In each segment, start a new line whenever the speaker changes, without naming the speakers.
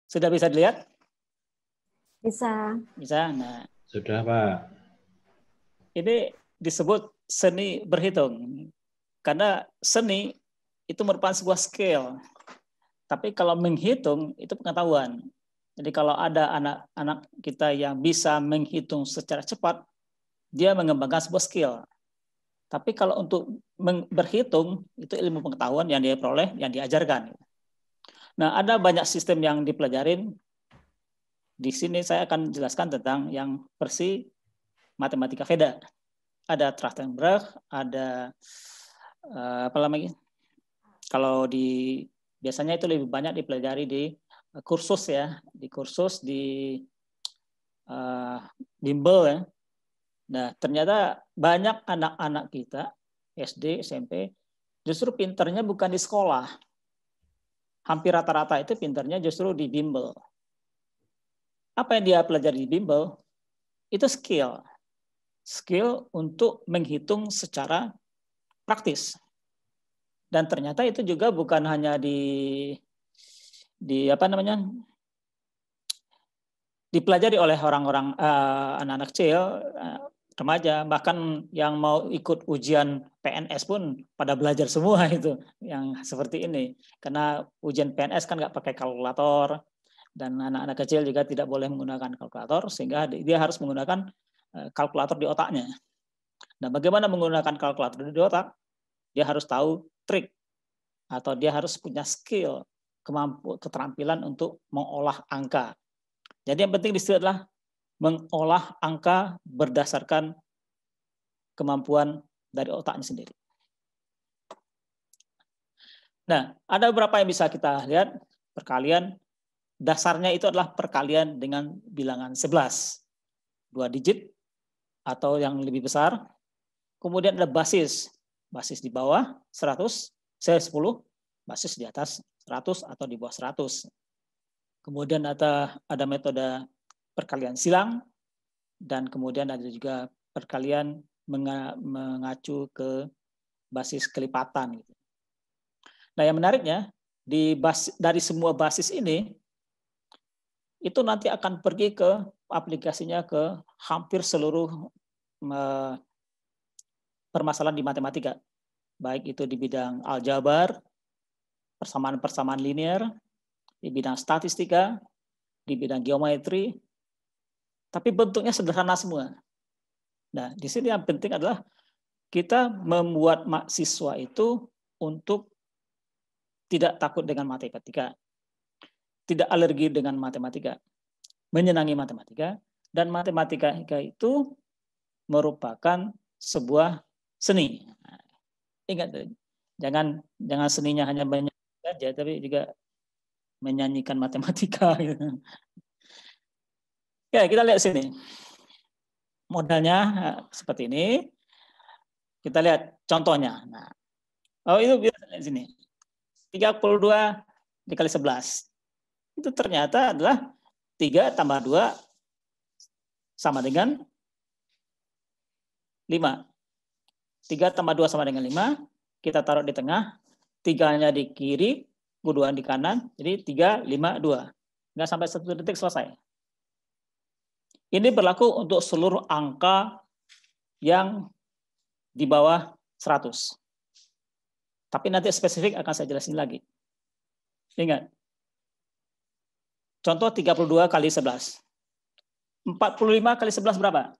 Sudah bisa dilihat?
Bisa.
Bisa. Nah,
Sudah, Pak.
ini disebut seni berhitung. Karena seni itu merupakan sebuah skill. Tapi kalau menghitung itu pengetahuan. Jadi kalau ada anak-anak kita yang bisa menghitung secara cepat, dia mengembangkan sebuah skill. Tapi kalau untuk berhitung, itu ilmu pengetahuan yang dia peroleh, yang diajarkan. Nah, ada banyak sistem yang dipelajarin. Di sini saya akan jelaskan tentang yang versi matematika Veda. Ada Trachtenberg, ada apa lagi? Kalau biasanya itu lebih banyak dipelajari di kursus ya, di kursus di bimbel ya. Nah, ternyata banyak anak-anak kita SD, SMP justru pinternya bukan di sekolah. Hampir rata-rata itu pinternya justru di bimbel. Apa yang dia pelajari di bimbel? Itu skill. Skill untuk menghitung secara praktis. Dan ternyata itu juga bukan hanya di apa namanya? Dipelajari oleh orang-orang anak-anak kecil, remaja, bahkan yang mau ikut ujian PNS pun pada belajar semua itu yang seperti ini. Karena ujian PNS kan nggak pakai kalkulator, dan anak-anak kecil juga tidak boleh menggunakan kalkulator, sehingga dia harus menggunakan kalkulator di otaknya. Nah, bagaimana menggunakan kalkulator di otak? Dia harus tahu trik, atau dia harus punya skill, keterampilan untuk mengolah angka. Jadi yang penting di situ adalah mengolah angka berdasarkan kemampuan dari otaknya sendiri. Nah, ada beberapa yang bisa kita lihat. Perkalian, dasarnya itu adalah perkalian dengan bilangan 11. 2 digit atau yang lebih besar. Kemudian ada basis. Basis di bawah 100, 10, basis di atas 100 atau di bawah 100. Kemudian ada metode perkalian silang, dan kemudian ada juga perkalian mengacu ke basis kelipatan. Nah, yang menariknya dari semua basis ini itu nanti akan pergi ke aplikasinya ke hampir seluruh permasalahan di matematika, baik itu di bidang aljabar, persamaan-persamaan linear, di bidang statistika, di bidang geometri, tapi bentuknya sederhana semua. Nah, di sini yang penting adalah kita membuat mahasiswa itu untuk tidak takut dengan matematika, tidak alergi dengan matematika, menyenangi matematika, dan matematika itu merupakan sebuah seni. Ingat, jangan seninya hanya menyanyikan saja, tapi juga menyanyikan matematika. Ya, kita lihat sini. Modelnya seperti ini. Kita lihat contohnya. Nah, itu bisa lihat sini. 32 dikali 11. Itu ternyata adalah 3 tambah 2 sama dengan 5. 3 tambah 2 sama dengan 5. Kita taruh di tengah. 3-nya di kiri, 2 di kanan. Jadi 3, 5, 2. Nggak sampai 1 detik selesai. Ini berlaku untuk seluruh angka yang di bawah 100. Tapi nanti spesifik akan saya jelasin lagi. Ingat. Contoh 32 kali 11. 45 kali 11 berapa?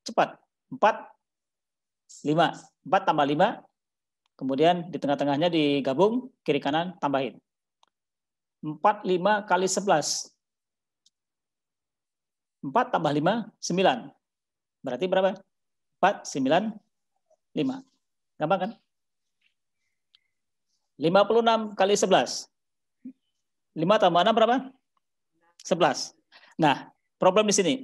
Cepat. 4, 5. 4 tambah 5. Kemudian di tengah-tengahnya digabung, kiri kanan tambahin. 45 kali 11. 4 tambah 5, 9. Berarti berapa? 4, 9, 5. Gampang kan? 56 kali 11. 5 tambah 6 berapa? 11. Nah, problem di sini.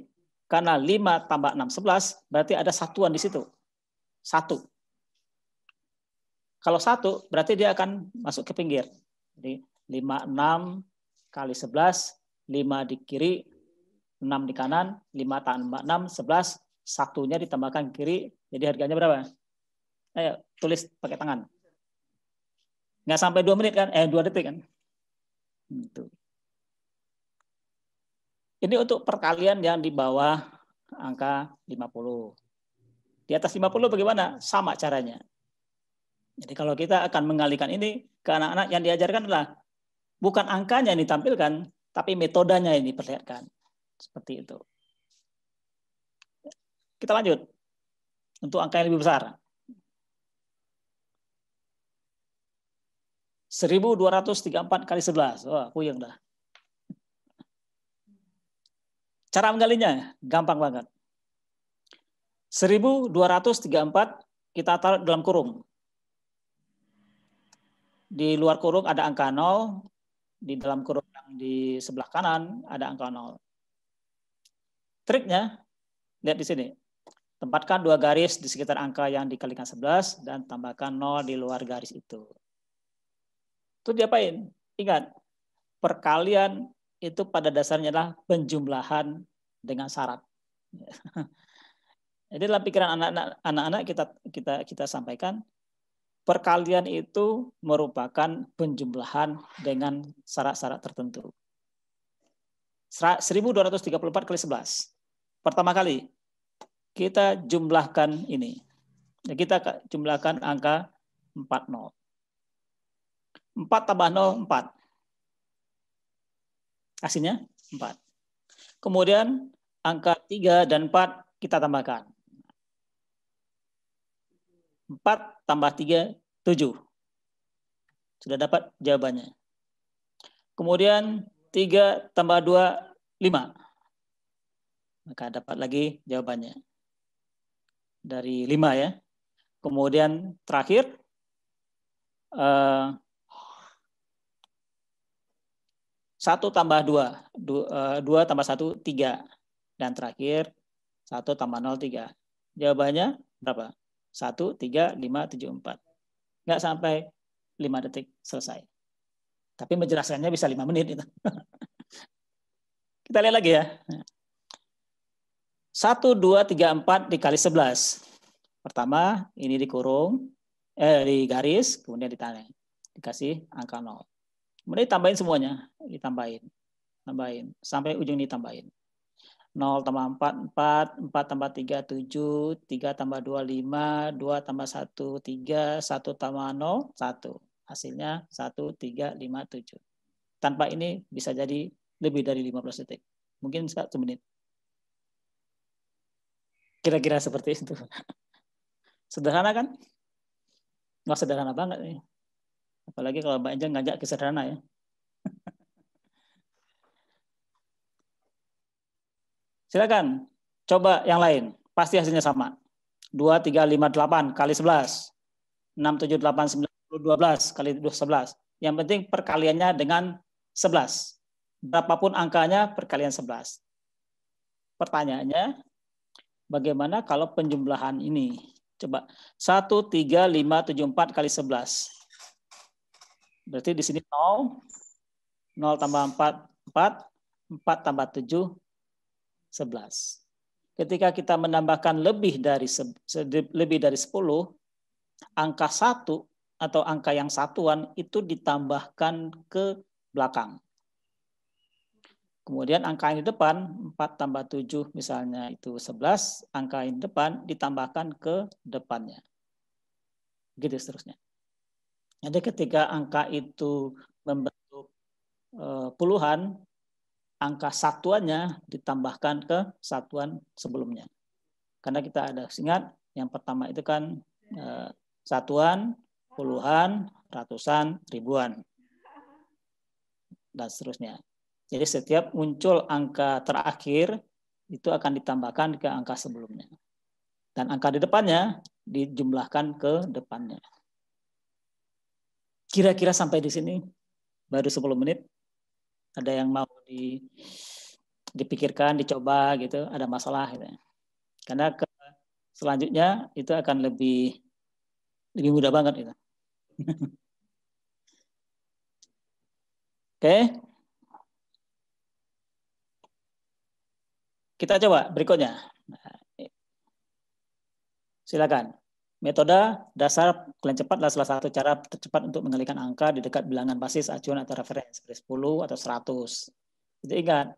Karena 5 tambah 6, 11, berarti ada satuan di situ. 1. Kalau 1, berarti dia akan masuk ke pinggir. Jadi 56 kali 11, 5 di kiri, 6 di kanan, 5 tambah 6, 11, satunya ditambahkan kiri, jadi harganya berapa? Ayo, tulis pakai tangan. Nggak sampai 2 menit kan? 2 detik kan? Gitu. Ini untuk perkalian yang di bawah angka 50. Di atas 50 bagaimana? Sama caranya. Jadi kalau kita akan mengalihkan ini ke anak-anak, yang diajarkan adalah bukan angkanya yang ditampilkan, tapi metodenya yang diperlihatkan. Seperti itu. Kita lanjut. Untuk angka yang lebih besar. 1234 kali 11. Wah, puyeng dah. Cara menggalinya gampang banget. 1234 kita taruh dalam kurung. Di luar kurung ada angka 0, di dalam kurung yang di sebelah kanan ada angka 0. Triknya, lihat di sini. Tempatkan 2 garis di sekitar angka yang dikalikan 11 dan tambahkan 0 di luar garis itu. Itu diapain? Ingat, perkalian itu pada dasarnya adalah penjumlahan dengan syarat. Jadi dalam pikiran anak-anak kita sampaikan, perkalian itu merupakan penjumlahan dengan syarat-syarat tertentu. 1234 kali 11. Pertama kali kita jumlahkan ini. Kita jumlahkan angka 40. 4 tambah 0, 4. Hasilnya 4. Kemudian angka 3 dan 4 kita tambahkan. 4 tambah 3, 7. Sudah dapat jawabannya. Kemudian 3 tambah 2, 5. Maka dapat lagi jawabannya. Dari 5 ya. Kemudian terakhir 1 tambah 2, 2 tambah 1, 3. Dan terakhir 1 tambah 0, 3. Jawabannya berapa? 1, 3, 5, 7, 4. Nggak sampai 5 detik selesai. Tapi menjelaskannya bisa 5 menit. Itu. Kita lihat lagi ya. 1, 2, 3, 4 dikali 11. Pertama ini dikurung, di garis, kemudian ditanya. Dikasih angka 0. Kemudian ditambahin semuanya, tambahin, sampai ujung ditambahin. 0 tambah 4, 4, 4 tambah 3, 7, 3 tambah 2, 5, 2 tambah 1, 3, 1 tambah 0, 1. Hasilnya 1, 3, 5, 7. Tanpa ini bisa jadi lebih dari 15 detik. Mungkin 1 menit. Kira-kira seperti itu. Sederhana kan? Nggak sederhana banget nih. Apalagi kalau Mbak Enjang ngajak ke sederhana ya. Silakan. Coba yang lain. Pasti hasilnya sama. 2, 3, 5, 8 kali 11. 6, 7, 8, 9, 12 kali 11. Yang penting perkaliannya dengan 11. Berapapun angkanya perkalian 11. Pertanyaannya, bagaimana kalau penjumlahan ini? Coba 1, 3, 5, 7, 4 kali 11. Berarti di sini 0, 0 tambah 4, 4, 4 tambah 7, 11. Ketika kita menambahkan lebih dari 10, angka 1 atau angka yang satuan itu ditambahkan ke belakang. Kemudian angka yang di depan, 4 tambah 7 misalnya itu 11, angka yang di depan ditambahkan ke depannya. Gitu seterusnya. Jadi ketika angka itu membentuk puluhan, angka satuannya ditambahkan ke satuan sebelumnya. Karena kita ada ingat, yang pertama itu kan satuan, puluhan, ratusan, ribuan, dan seterusnya. Jadi setiap muncul angka terakhir, itu akan ditambahkan ke angka sebelumnya. Dan angka di depannya dijumlahkan ke depannya. Kira-kira sampai di sini, baru 10 menit. Ada yang mau dipikirkan, dicoba gitu, ada masalah gitu. Karena selanjutnya itu akan lebih mudah banget gitu. Oke. Kita coba berikutnya. Silakan. Metode dasar kalian cepat adalah salah satu cara tercepat untuk mengalihkan angka di dekat bilangan basis acuan atau referensi seperti 10 atau 100. Jadi ingat,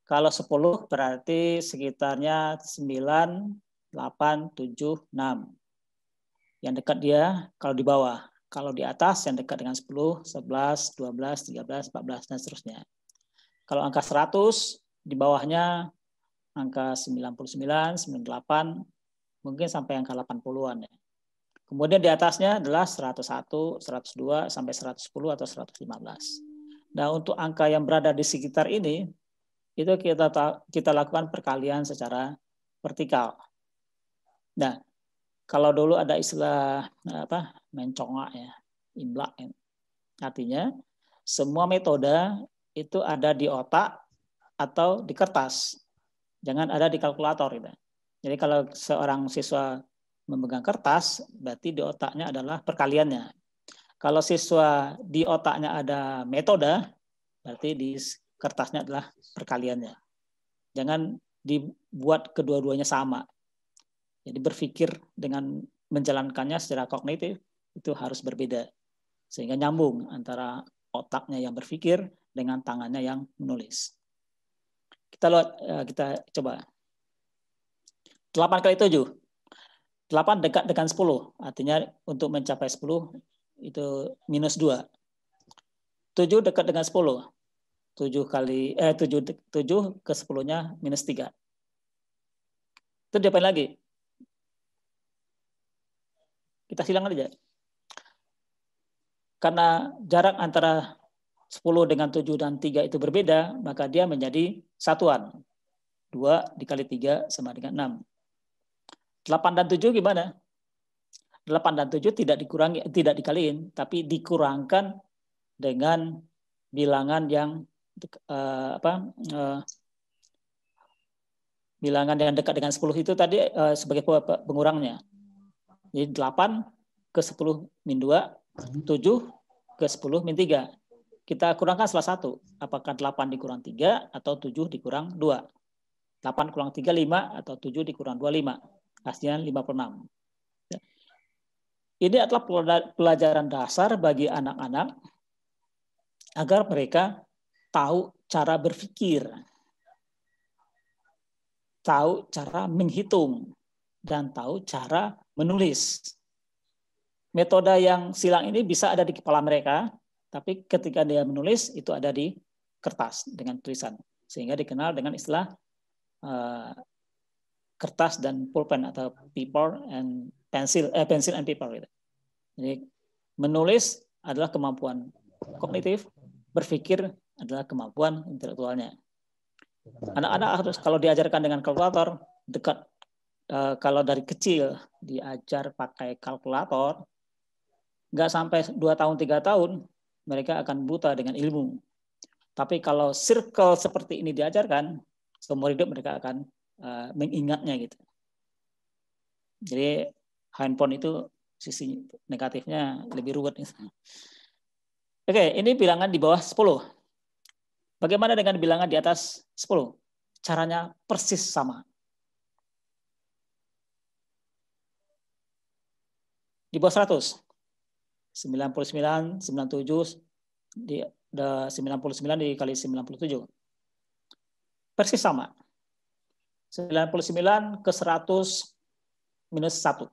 Kalau 10 berarti sekitarnya 9, 8, 7, 6. Yang dekat dia kalau di bawah. Kalau di atas yang dekat dengan 10, 11, 12, 13, 14, dan seterusnya. Kalau angka 100, di bawahnya angka 99, 98, mungkin sampai angka 80-an. Ya. Kemudian di atasnya adalah 101, 102, sampai 110 atau 115. Nah, untuk angka yang berada di sekitar ini, itu kita lakukan perkalian secara vertikal. Nah, kalau dulu ada istilah mencongak ya, imla. Artinya semua metode itu ada di otak atau di kertas. Jangan ada di kalkulator gitu. Jadi kalau seorang siswa memegang kertas, berarti di otaknya adalah perkaliannya. Kalau siswa di otaknya ada metode, berarti di kertasnya adalah perkaliannya. Jangan dibuat kedua-duanya sama. Jadi berpikir dengan menjalankannya secara kognitif itu harus berbeda. Sehingga nyambung antara otaknya yang berpikir dengan tangannya yang menulis. Kita coba. 8 kali 7. 8 dekat dengan 10. Artinya untuk mencapai 10 itu minus 2. 7 dekat dengan 10. 7 ke 10-nya minus 3. Itu diapain lagi? Kita hilang aja. Karena jarak antara 10 dengan 7 dan 3 itu berbeda, maka dia menjadi satuan. 2 dikali 3 sama dengan 6. 8 dan 7 gimana? 8 dan 7 tidak dikaliin, tapi dikurangkan dengan bilangan yang bilangan yang dekat dengan 10 itu tadi sebagai pengurangnya. Jadi 8 ke 10 min 2, 7 ke 10 min 3. Kita kurangkan salah satu. Apakah 8 dikurang 3 atau 7 dikurang 2. 8 kurang 3, 5 atau 7 dikurang 2, 5. Hasilnya 56. Ini adalah pelajaran dasar bagi anak-anak agar mereka tahu cara berpikir, tahu cara menghitung, dan tahu cara menulis. Metode yang silang ini bisa ada di kepala mereka, tapi ketika dia menulis itu ada di kertas dengan tulisan, sehingga dikenal dengan istilah kertas dan pulpen atau paper and pencil and paper. Gitu. Jadi menulis adalah kemampuan kognitif, berpikir adalah kemampuan intelektualnya. Anak-anak harus kalau diajarkan dengan kalkulator dekat. Kalau dari kecil diajar pakai kalkulator, nggak sampai 2 tahun 3 tahun mereka akan buta dengan ilmu. Tapi kalau circle seperti ini diajarkan, seumur hidup mereka akan mengingatnya gitu. Jadi handphone itu sisi negatifnya lebih ruwet. Oke, ini bilangan di bawah 10. Bagaimana dengan bilangan di atas 10? Caranya persis sama. Di bawah 100. 99, 97, 99 dikali 97. Persis sama. 99 ke 100 minus 1.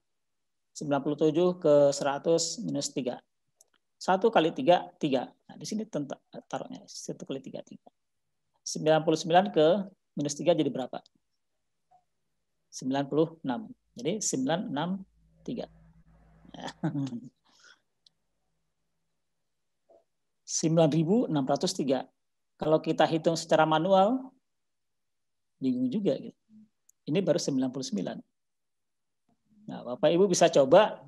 97 ke 100 minus 3. 1 kali 3, 3. Nah, di sini taruhnya. 1 kali 3, 3. 99 ke minus 3 jadi berapa? 96. Jadi 963. 9.603. Kalau kita hitung secara manual, bingung juga. Gitu. Ini baru 99. Nah, Bapak Ibu bisa coba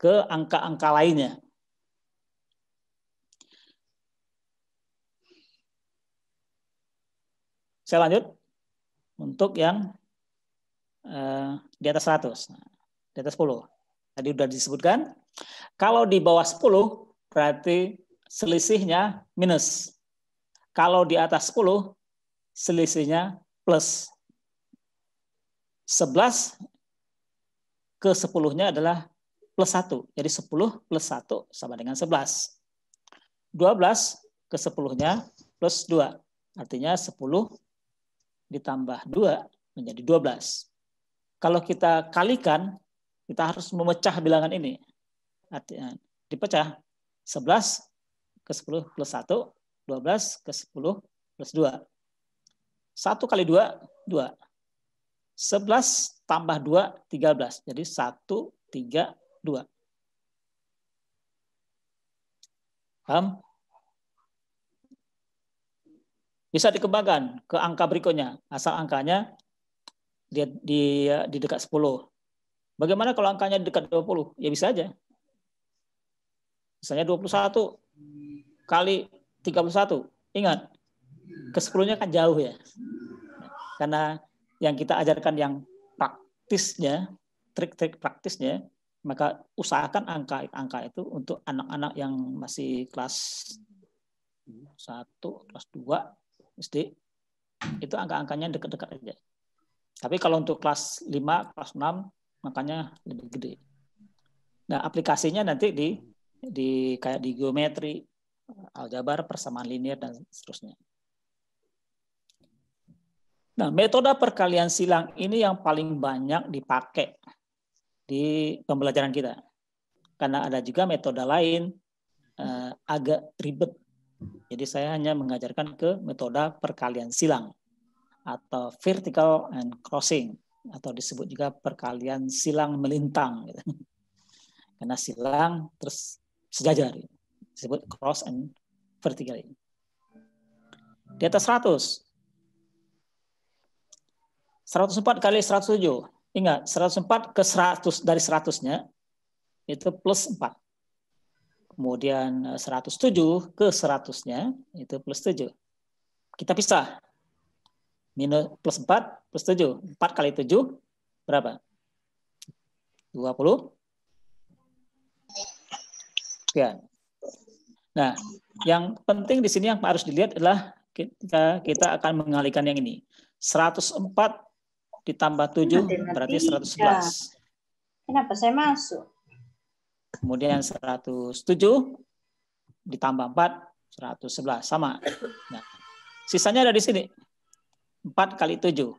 ke angka-angka lainnya. Saya lanjut untuk yang di atas 100. Nah, di atas 10. Tadi sudah disebutkan. Kalau di bawah 10, berarti selisihnya minus. Kalau di atas 10, selisihnya plus. 11 ke 10-nya adalah plus 1. Jadi 10 plus 1 sama dengan 11. 12 ke 10-nya plus 2. Artinya 10 ditambah 2 menjadi 12. Kalau kita kalikan, kita harus memecah bilangan ini. Artinya dipecah 11 ke 10 plus 1, 12 ke 10 plus 2. 1 kali 2, 2. 11 tambah 2, 13. Jadi 1, 3, 2. Paham? Bisa dikembangkan ke angka berikutnya, asal angkanya di dekat 10. Bagaimana kalau angkanya di dekat 20? Ya bisa aja. Misalnya 21 kali 31. Ingat, ke 10-nya kan jauh ya. Karena yang kita ajarkan yang praktisnya, trik-trik praktisnya, maka usahakan angka itu untuk anak-anak yang masih kelas 1, kelas 2 SD, itu angka-angkanya dekat-dekat aja. Tapi kalau untuk kelas 5, kelas 6, makanya lebih gede. Nah, aplikasinya nanti di kayak di geometri, aljabar, persamaan linear, dan seterusnya. Nah, metode perkalian silang ini yang paling banyak dipakai di pembelajaran kita. Karena ada juga metode lain agak ribet. Jadi saya hanya mengajarkan ke metode perkalian silang atau vertical and crossing, atau disebut juga perkalian silang melintang. Karena silang terus sejajar, disebut cross and vertical. Di atas 100. 104 kali 107. Ingat, 104 ke 100 dari 100-nya itu plus 4. Kemudian 107 ke 100-nya itu plus 7. Kita pisah. Minus plus 4 plus 7. 4 kali 7 berapa? 20. Ya. Nah, yang penting di sini yang harus dilihat adalah kita akan mengalihkan yang ini. 104 ditambah 7 berarti 111.
Kenapa saya masuk?
Kemudian 107 ditambah 4, 111. Sama. Nah, sisanya ada di sini. 4 kali 7.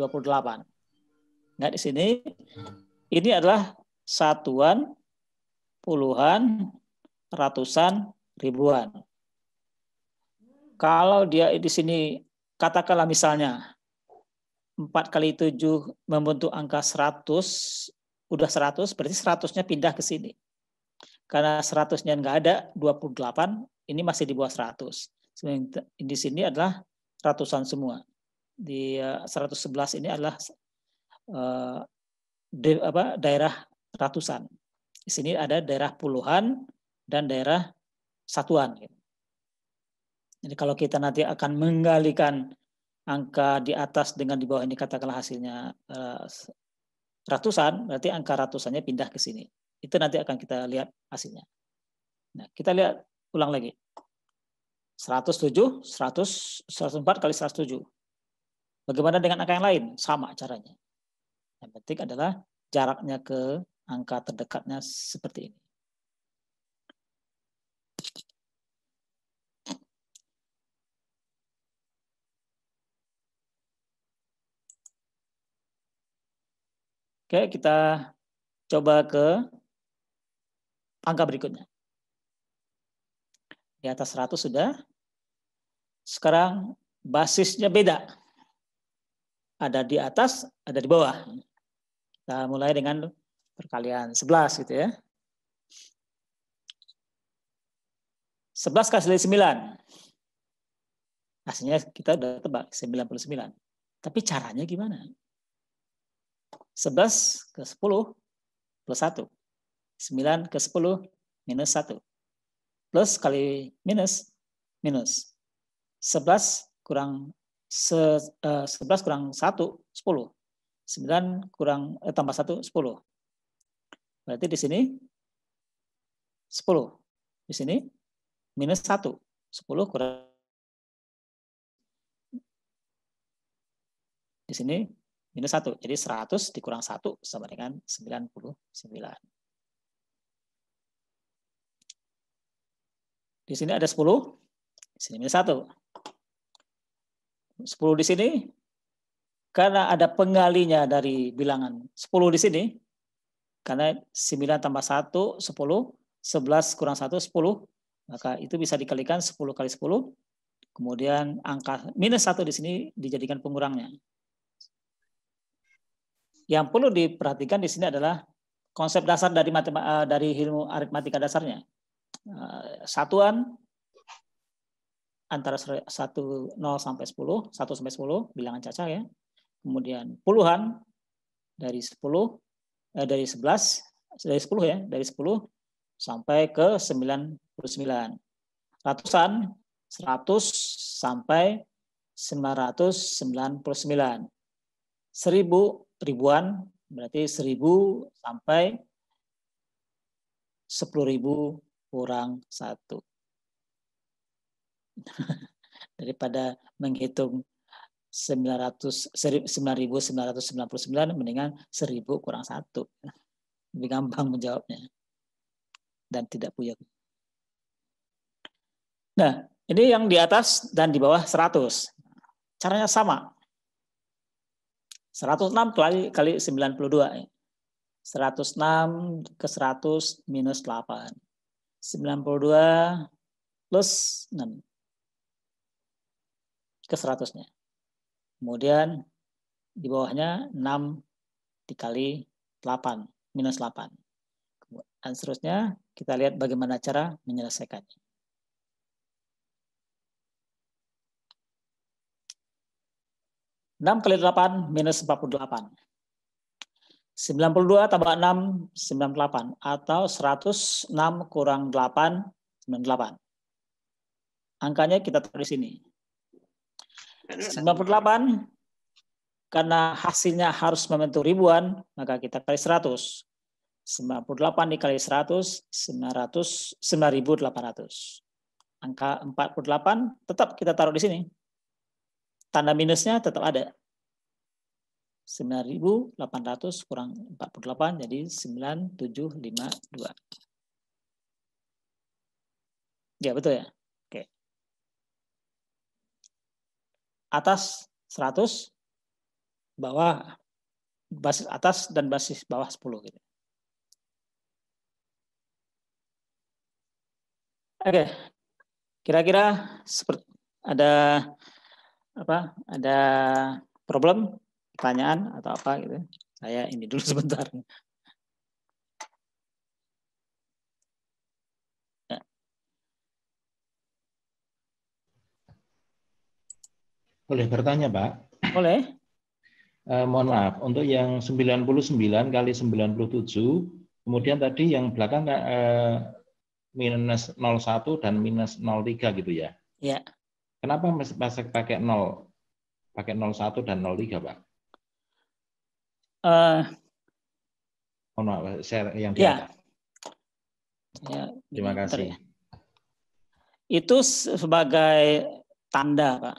28. Nah, di sini ini adalah satuan, puluhan, ratusan, ribuan. Kalau dia di sini katakanlah misalnya 4 kali 7 membentuk angka 100, udah 100, berarti 100-nya pindah ke sini. Karena 100-nya nggak ada, 28, ini masih di bawah 100. Di sini adalah ratusan semua. Di 111 ini adalah daerah ratusan. Di sini ada daerah puluhan dan daerah satuan. Jadi kalau kita nanti akan menggalikan angka di atas dengan di bawah ini katakanlah hasilnya ratusan, berarti angka ratusannya pindah ke sini. Itu nanti akan kita lihat hasilnya. Nah, kita lihat ulang lagi. 107, 104 kali 107. Bagaimana dengan angka yang lain? Sama caranya. Yang penting adalah jaraknya ke angka terdekatnya seperti ini. Oke, kita coba ke angka berikutnya. Di atas 100 sudah. Sekarang basisnya beda. Ada di atas, ada di bawah. Kita mulai dengan perkalian 11 gitu ya. 11 kali 9. Hasilnya kita udah tebak, 99. Tapi caranya gimana? 11 ke 10 plus 1. 9 ke 10 minus 1. Plus kali minus, minus. 11 kurang 11 kurang 1, 10. 9 kurang tambah 1, 10. Berarti di sini 10. Di sini minus 1. 10 kurang. Di sini minus 1. Jadi 100 dikurang 1 sama dengan 99. Di sini ada 10. Di sini minus 1. 10 di sini, karena ada pengalinya dari bilangan 10 di sini, karena 9 tambah 1, 10, 11 kurang 1, 10, maka itu bisa dikalikan 10 kali 10, kemudian angka minus 1 di sini dijadikan pengurangnya. Yang perlu diperhatikan di sini adalah konsep dasar dari ilmu aritmatika dasarnya. Satuan antara 0 sampai 10, 1 sampai 10, bilangan cacah ya. Kemudian puluhan dari 10, dari 11, dari 10 ya, dari 10 sampai ke 99. Ratusan 100 sampai 999. 1000 ribuan berarti 1000 sampai 10.000 kurang 1. Daripada menghitung 9.999 mendingan 1000 kurang 1. Lebih gampang menjawabnya. Dan tidak puyeng. Nah, ini yang di atas dan di bawah 100. Caranya sama. 106 kali 92. 106 ke 100 minus 8. 92 plus 6 ke 100-nya. Kemudian di bawahnya 6 dikali 8 minus 8. Dan seterusnya kita lihat bagaimana cara menyelesaikannya. Kali 8 minus 48. 92 tambah 6, 98. Atau 106 kurang 8, 98. Angkanya kita taruh di sini. 98, karena hasilnya harus membentuk ribuan, maka kita kali 100. 98 dikali 100, 9.800. Angka 48 tetap kita taruh di sini. Tanda minusnya tetap ada. 9.800 kurang 48 jadi 9752. Ya betul ya. Oke. Atas 100, bawah basis atas dan basis bawah 10 gitu. Oke. Kira-kira seperti ada apa? Ada problem, pertanyaan atau apa gitu. Saya ini dulu sebentar. Ya.
Boleh bertanya, Pak?
Boleh.
Mohon maaf, untuk yang 99 kali 97, kemudian tadi yang belakang minus 01 dan minus 03 gitu ya?
Ya.
Kenapa masih pakai 0? Pakai 01 dan 03, Pak? Mohon maaf, share yang di atas.
Ya,
terima kasih.
Ya. Itu sebagai tanda, Pak,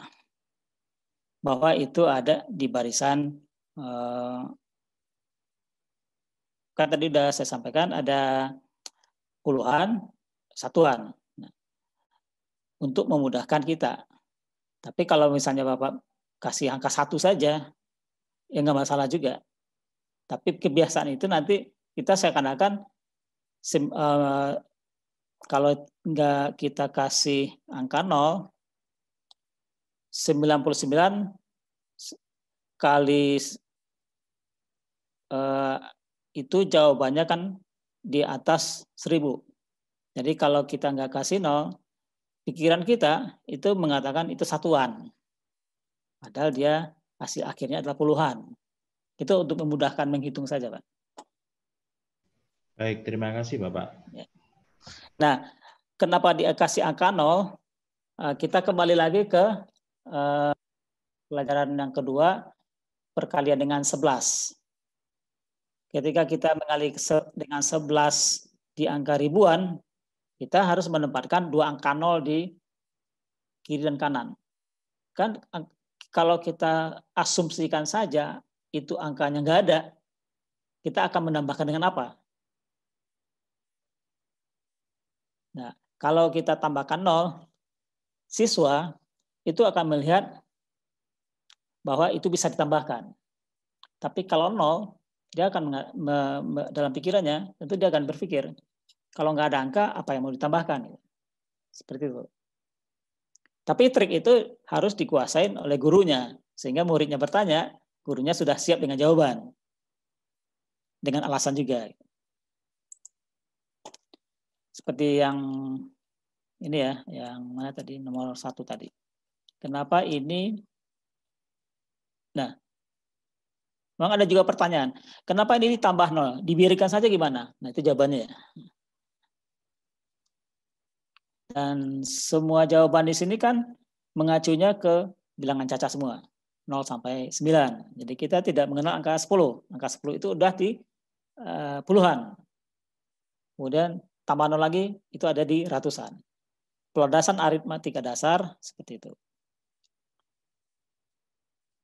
bahwa itu ada di barisan kan tadi sudah saya sampaikan ada puluhan, satuan. Nah, untuk memudahkan kita. Tapi kalau misalnya Bapak kasih angka 1 saja, ya nggak masalah juga. Tapi kebiasaan itu nanti kita seakan-akan kalau nggak kita kasih angka 0, 99 kali itu jawabannya kan di atas 1000. Jadi kalau kita nggak kasih 0, pikiran kita itu mengatakan itu satuan. Padahal dia hasil akhirnya adalah puluhan. Itu untuk memudahkan menghitung saja, Pak.
Baik, terima kasih, Bapak.
Nah, kenapa dikasih angka 0? Kita kembali lagi ke pelajaran yang kedua, perkalian dengan 11. Ketika kita mengali dengan 11 di angka ribuan, kita harus menempatkan 2 angka 0 di kiri dan kanan. Kan kalau kita asumsikan saja itu angkanya nggak ada, kita akan menambahkan dengan apa? Nah, kalau kita tambahkan 0, siswa itu akan melihat bahwa itu bisa ditambahkan. Tapi kalau 0, dia akan dalam pikirannya, tentu dia akan berpikir, kalau nggak ada angka, apa yang mau ditambahkan? Seperti itu. Tapi trik itu harus dikuasain oleh gurunya, sehingga muridnya bertanya, gurunya sudah siap dengan jawaban. Dengan alasan juga. Seperti yang ini ya, yang mana tadi, nomor 1 tadi. Kenapa ini? Nah, memang ada juga pertanyaan, kenapa ini ditambah 0? Dibiarkan saja gimana? Nah, itu jawabannya. Dan semua jawaban di sini kan mengacunya ke bilangan caca semua. 0 sampai 9. Jadi kita tidak mengenal angka 10. Angka 10 itu udah di puluhan. Kemudian tambah 0 lagi, itu ada di ratusan. Pelandasan aritmatika dasar seperti itu.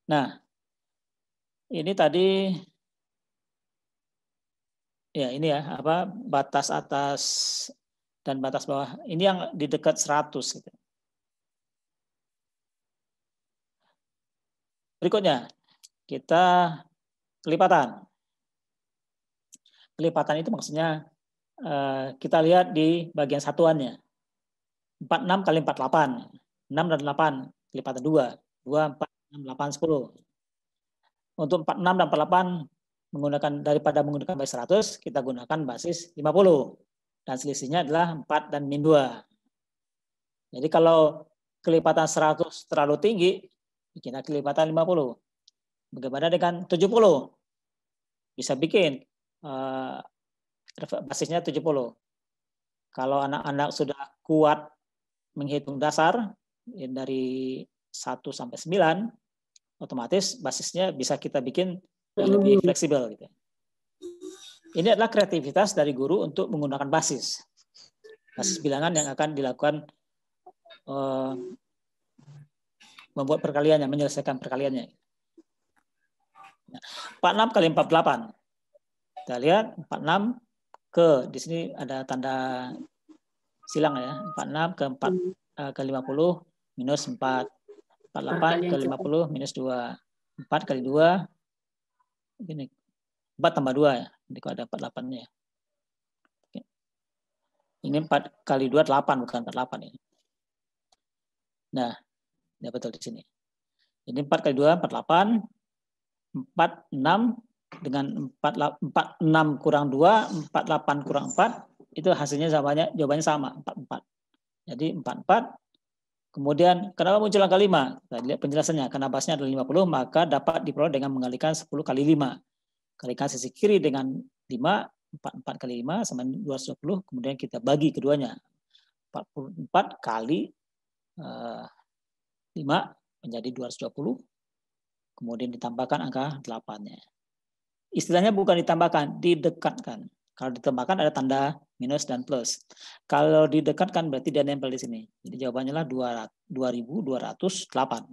Nah, ini tadi ya ini ya, apa batas atas dan batas bawah. Ini yang di dekat 100 gitu. Berikutnya, kita kelipatan. Kelipatan itu maksudnya kita lihat di bagian satuannya. 46 kali 48. 6 dan 8, kelipatan 2. 2, 4, 6, 8, 10. Untuk 46 dan 48, daripada menggunakan basis 100, kita gunakan basis 50. Dan selisihnya adalah 4 dan min 2. Jadi kalau kelipatan 100 terlalu tinggi, kita kelipatan 50. Bagaimana dengan 70? Bisa bikin basisnya 70. Kalau anak-anak sudah kuat menghitung dasar dari 1 sampai 9, otomatis basisnya bisa kita bikin lebih fleksibel gitu. Ini adalah kreativitas dari guru untuk menggunakan basis bilangan yang akan dilakukan membuat perkaliannya, menyelesaikan perkaliannya. 46 kali 48. Kita lihat 46 ke di sini ada tanda silang ya. 46 ke 4 ke 50 minus 4. 48 ke 50 minus 2. 4 kali 2 ini 4 tambah 2 ya. Jadi kalau ada 48-nya. Ini 4 kali 2 8 bukan 48 ini. Nah, ya betul di sini. Ini 4 kali 2 48. 4 6 dengan 46 kurang 2, 48 kurang 4, itu hasilnya jawabannya sama, 44. Jadi 44. Kemudian kenapa muncul angka 5? Kita lihat penjelasannya. Karena basisnya adalah 50, maka dapat diperoleh dengan mengalikan 10 kali 5. Kalikan sisi kiri dengan 5, 44 kali 5 sama 220, kemudian kita bagi keduanya. 44 kali 5 menjadi 220, kemudian ditambahkan angka 8-nya. Istilahnya bukan ditambahkan, didekatkan. Kalau ditambahkan ada tanda minus dan plus. Kalau didekatkan berarti dia nempel di sini. Jadi jawabannya lah 2208.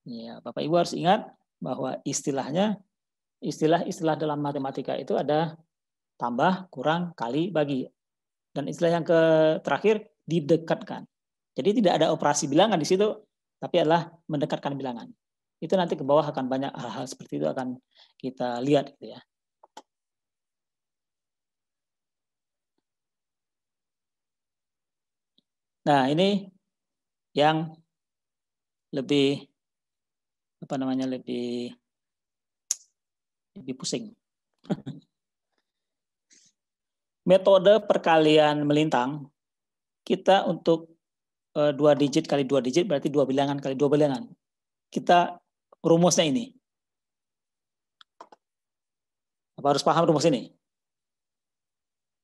Ya, Bapak Ibu harus ingat bahwa istilah dalam matematika itu ada tambah, kurang, kali, bagi. Dan istilah yang terakhir didekatkan. Jadi tidak ada operasi bilangan di situ, tapi adalah mendekatkan bilangan. Itu nanti ke bawah akan banyak hal-hal seperti itu akan kita lihat gitu ya. Nah, ini yang lebih lebih pusing. Metode perkalian melintang, kita untuk 2 digit kali 2 digit berarti 2 bilangan kali 2 bilangan. Kita rumusnya ini. Apa harus paham rumus ini?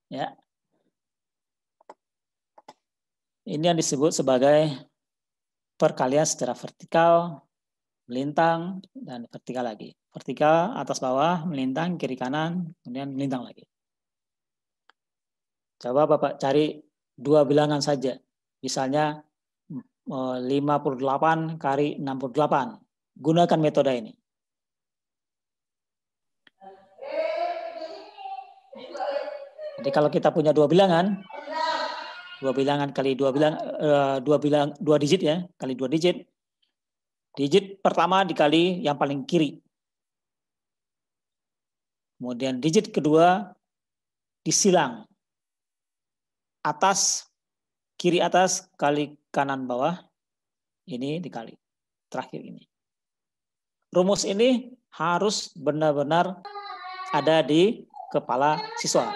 Ya. Ini yang disebut sebagai perkalian secara vertikal, melintang, dan vertikal lagi. Vertikal atas bawah, melintang kiri kanan, kemudian melintang lagi. Coba Bapak cari 2 bilangan saja. Misalnya 58 kali 68. Gunakan metode ini. Jadi kalau kita punya 2 bilangan, 2 bilangan kali 2 digit ya, kali 2 digit, Digit pertama dikali yang paling kiri. Kemudian digit kedua disilang. Atas, kiri atas kali kanan bawah. Ini dikali. Terakhir ini. Rumus ini harus benar-benar ada di kepala siswa.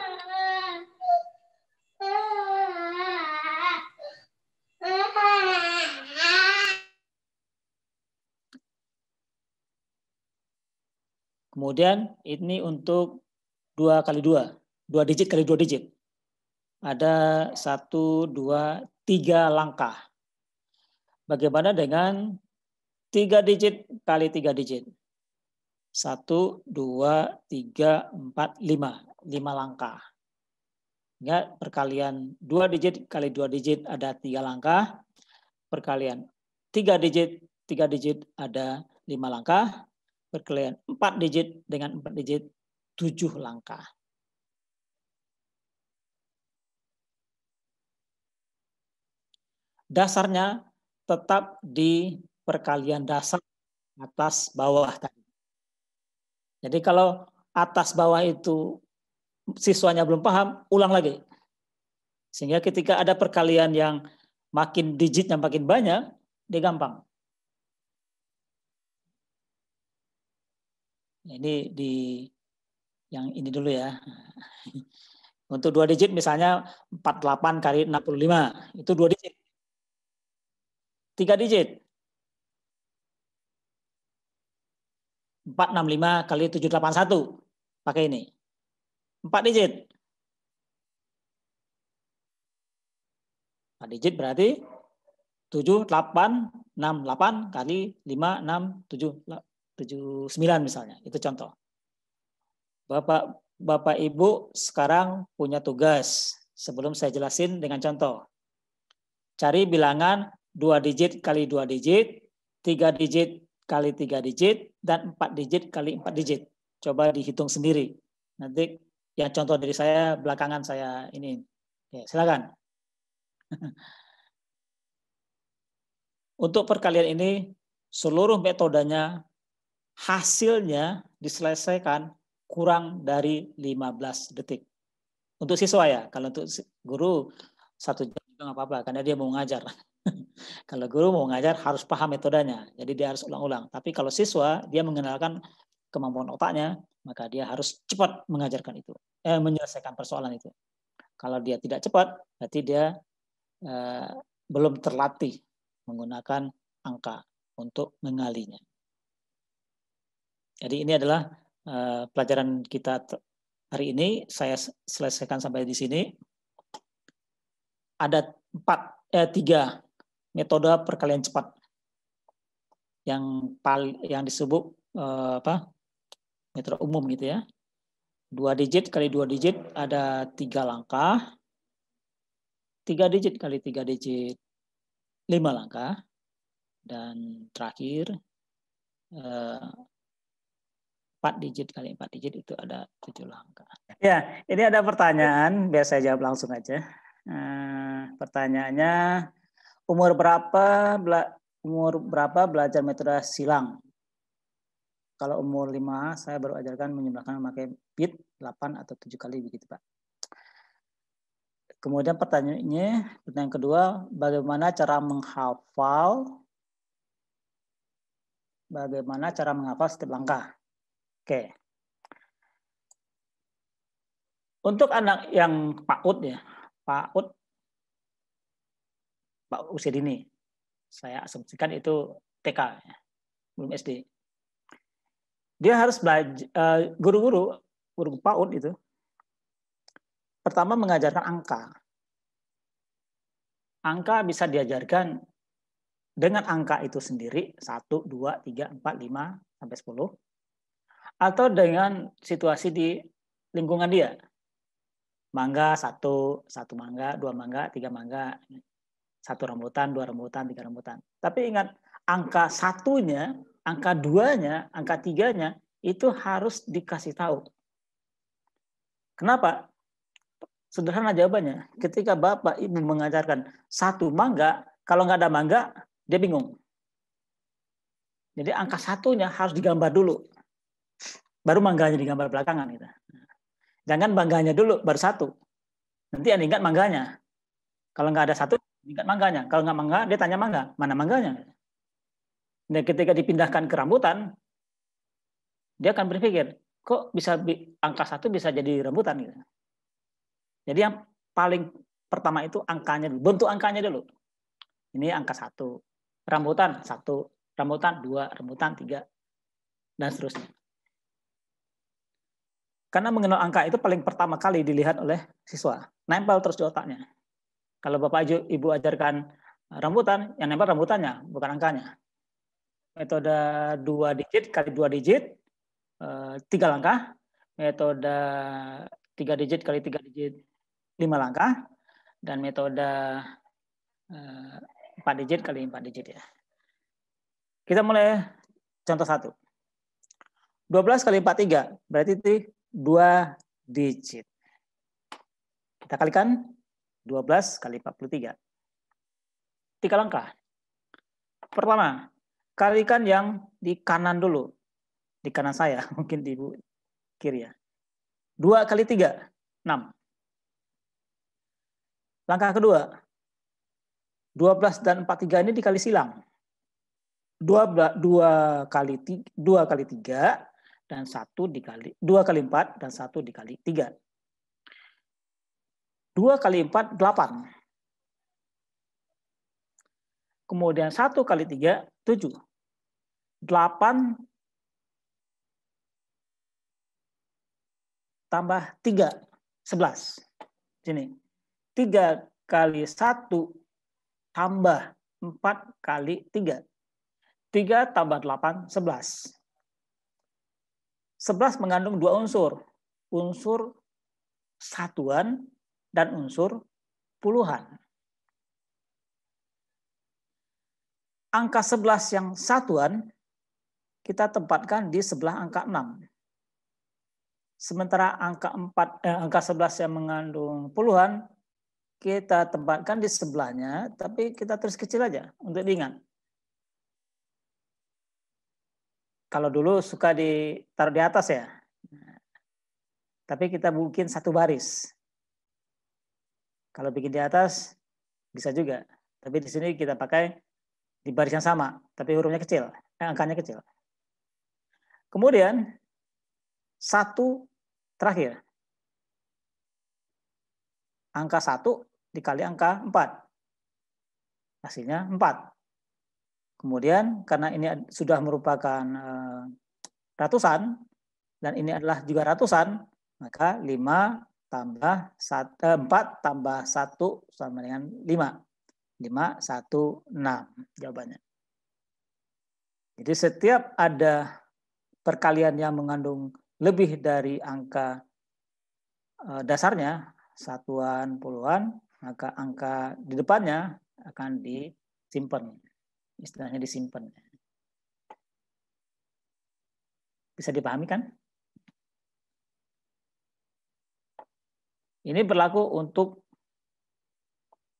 Kemudian ini untuk 2 kali 2. 2 digit kali 2 digit. Ada 1, 2, 3 langkah. Bagaimana dengan 3 digit kali 3 digit? 1, 2, 3, 4, 5. 5 langkah. Ya, perkalian 2 digit kali 2 digit ada 3 langkah. Perkalian 3 digit ada 5 langkah. Perkalian 4 digit dengan 4 digit 7 langkah. Dasarnya tetap di perkalian dasar atas bawah tadi. Jadi kalau atas bawah itu siswanya belum paham, ulang lagi. Sehingga ketika ada perkalian yang makin digitnya makin banyak, dia gampang. Ini di yang ini dulu ya. Untuk 2 digit misalnya 48 kali 65, itu 2 digit. 3 digit. 465 kali 781. Pakai ini. 4 digit. 4 digit berarti 7868 kali 5679 misalnya. Itu contoh. Bapak Ibu sekarang punya tugas. Sebelum saya jelasin dengan contoh. Cari bilangan 2 digit kali 2 digit, 3 digit kali 3 digit, dan 4 digit kali 4 digit. Coba dihitung sendiri. Nanti yang contoh dari saya belakangan saya ini. Oke, silakan. Untuk perkalian ini seluruh metodenya hasilnya diselesaikan kurang dari 15 detik. Untuk siswa ya, kalau untuk guru 1 jam juga nggak apa-apa karena dia mau ngajar. Kalau guru mau ngajar harus paham metodenya, jadi dia harus ulang-ulang. Tapi kalau siswa dia mengenalkan kemampuan otaknya, maka dia harus cepat mengajarkan itu, menyelesaikan persoalan itu. Kalau dia tidak cepat, berarti dia belum terlatih menggunakan angka untuk mengalinya. Jadi ini adalah pelajaran kita hari ini. Saya selesaikan sampai di sini. Ada 3 metode perkalian cepat yang disebut metode umum gitu ya. 2 digit kali 2 digit ada 3 langkah. 3 digit kali 3 digit 5 langkah. Dan terakhir 4 digit kali 4 digit itu ada 7 langkah. Ya, ini ada pertanyaan, biar saya jawab langsung aja. Pertanyaannya, umur berapa belajar metode silang? Kalau umur 5, saya baru ajarkan menjumlahkan memakai bit 8 atau 7 kali begitu, Pak. Kemudian pertanyaan kedua, bagaimana cara menghafal setiap langkah? Oke. Untuk anak yang PAUD ya, PAUD usia dini, saya asumsikan itu TK, ya, belum SD. Dia harus belajar, guru PAUD itu, pertama mengajarkan angka. Angka bisa diajarkan dengan angka itu sendiri, 1, 2, 3, 4, 5, sampai 10. Atau dengan situasi di lingkungan dia. Mangga 1 mangga, 2 mangga, 3 mangga, 1 rambutan, 2 rambutan, 3 rambutan. Tapi ingat, angka 1-nya, angka 2-nya, angka 3-nya itu harus dikasih tahu. Kenapa? Sederhana jawabannya. Ketika Bapak Ibu mengajarkan 1 mangga, kalau nggak ada mangga, dia bingung. Jadi angka satunya harus digambar dulu. Baru mangganya digambar belakangan. Gitu. Jangan mangganya dulu, baru satu. Nanti yang ingat mangganya. Kalau nggak ada satu, ingat mangganya. Kalau nggak mangga, dia tanya mangga. Mana mangganya? Dan ketika dipindahkan ke rambutan, dia akan berpikir, kok bisa angka satu bisa jadi rambutan? Gitu. Jadi yang paling pertama itu angkanya dulu. Bentuk angkanya dulu. Ini angka satu. Rambutan satu. Rambutan dua. Rambutan tiga. Dan seterusnya. Karena mengenal angka itu paling pertama kali dilihat oleh siswa. Nempel terus di otaknya. Kalau Bapak Ibu ajarkan rambutan, yang nempel rambutannya, bukan angkanya. Metode 2 digit kali 2 digit, 3 langkah. Metode 3 digit kali 3 digit, 5 langkah. Dan metode 4 digit kali 4 digit ya. Kita mulai contoh 1. 12 kali 43, berarti itu 2 digit. Kita kalikan 12 kali 43. 3 langkah. Pertama, kalikan yang di kanan dulu. Di kanan saya, mungkin di kiri ya. 2 kali 3, 6. Langkah kedua, 12 dan 43 ini dikali silang. 2 kali 3 dan 1 dikali 2 kali 4 dan 1 dikali 3. 2 kali 4 8. Kemudian 1 kali 3 7. 8 tambah 3 11. Sini. 3 kali 1 tambah 4 kali 3. 3 tambah 8 11. 11 mengandung 2 unsur. Unsur satuan dan unsur puluhan. Angka 11 yang satuan kita tempatkan di sebelah angka 6. Sementara angka 11 yang mengandung puluhan kita tempatkan di sebelahnya, tapi kita tulis kecil aja untuk diingat. Kalau dulu suka ditaruh di atas ya. Tapi kita bikin satu baris. Kalau bikin di atas bisa juga. Tapi di sini kita pakai di baris yang sama, tapi hurufnya kecil, angkanya kecil. Kemudian 1 terakhir. Angka 1 dikali angka 4. Hasilnya 4. Kemudian karena ini sudah merupakan ratusan, dan ini adalah juga ratusan, maka 4 tambah 1 sama dengan 5. 5, 1, 6 jawabannya. Jadi setiap ada perkalian yang mengandung lebih dari angka dasarnya, satuan, puluhan, maka angka di depannya akan disimpan. Istilahnya disimpan. Bisa dipahami kan? Ini berlaku untuk,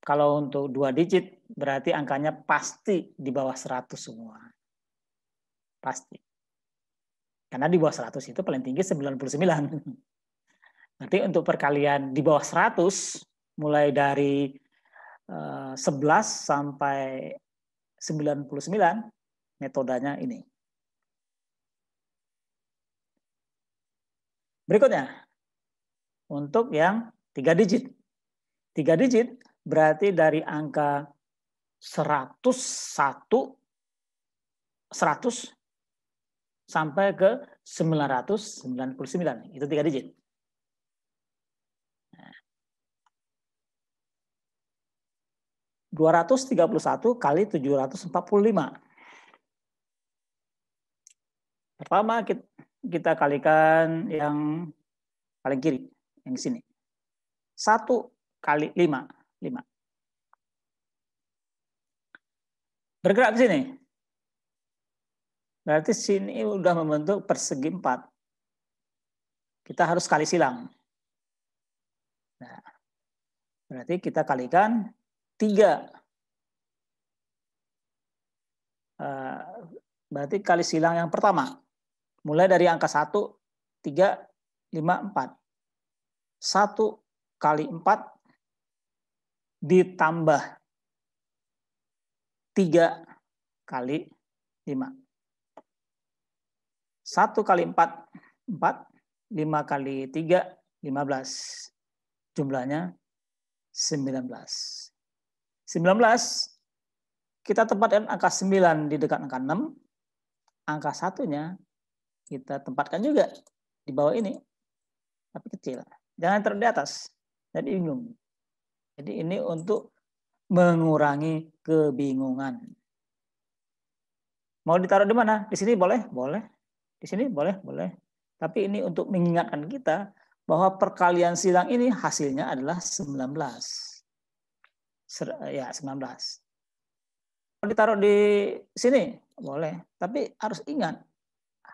kalau untuk 2 digit, berarti angkanya pasti di bawah 100 semua. Pasti. Karena di bawah 100 itu paling tinggi 99. Nanti untuk perkalian di bawah 100, mulai dari 11 sampai 99, metodenya ini. Berikutnya, untuk yang 3 digit. 3 digit berarti dari angka 100 sampai ke 999. Itu 3 digit. 231 kali 745. Pertama kita kalikan yang paling kiri, yang sini. 1 kali 5. 5. Bergerak ke sini. Berarti sini udah membentuk persegi 4. Kita harus kali silang. Nah, berarti kita kalikan 3. berarti kali silang yang pertama. Mulai dari angka 1, 3, 5, 4. 1 kali 4 ditambah 3 kali 5. 1 kali 4, 4. 5 kali 3, 15. Jumlahnya 19. 19, kita tempatkan angka 9 di dekat angka 6. Angka 1-nya kita tempatkan juga di bawah ini, tapi kecil. Jangan taruh di atas, jadi bingung. Jadi ini untuk mengurangi kebingungan. Mau ditaruh di mana? Di sini boleh? Boleh. Di sini boleh? Boleh. Tapi ini untuk mengingatkan kita bahwa perkalian silang ini hasilnya adalah 19. Ya, 19. Kalau ditaruh di sini, boleh. Tapi harus ingat,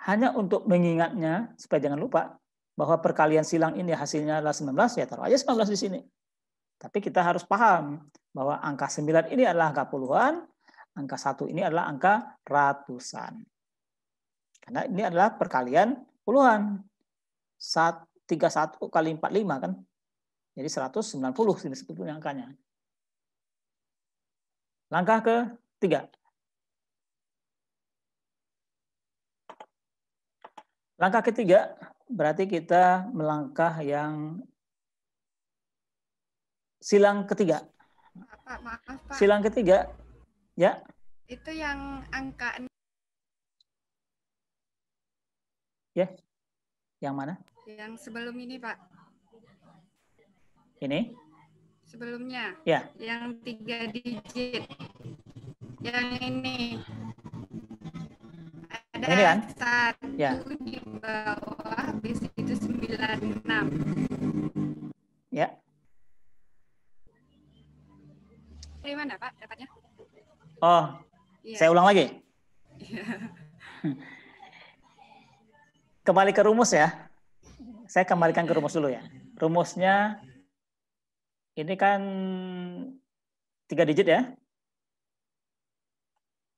hanya untuk mengingatnya, supaya jangan lupa, bahwa perkalian silang ini hasilnya adalah 19, ya taruh aja 19 di sini. Tapi kita harus paham bahwa angka 9 ini adalah angka puluhan, angka 1 ini adalah angka ratusan. Karena ini adalah perkalian puluhan. 31 kali 45 kan. Jadi 190 ini sebetulnya angkanya. Langkah ketiga. Langkah ketiga berarti kita melangkah yang silang ketiga.
Pak, maaf Pak.
Silang ketiga, ya.
Itu yang angka
Ya, yang mana?
yang sebelum ini Pak.
Ini?
Sebelumnya.
Ya.
Yang 3 digit. Yang ini. Ada
ini kan?
1
ya.
Di bawah, habis itu 96.
Ya.
Dari mana Pak dapatnya?
Oh, ya. Saya ulang lagi. Kembali ke rumus ya. Saya kembalikan ke rumus dulu ya. Rumusnya ini kan 3 digit ya.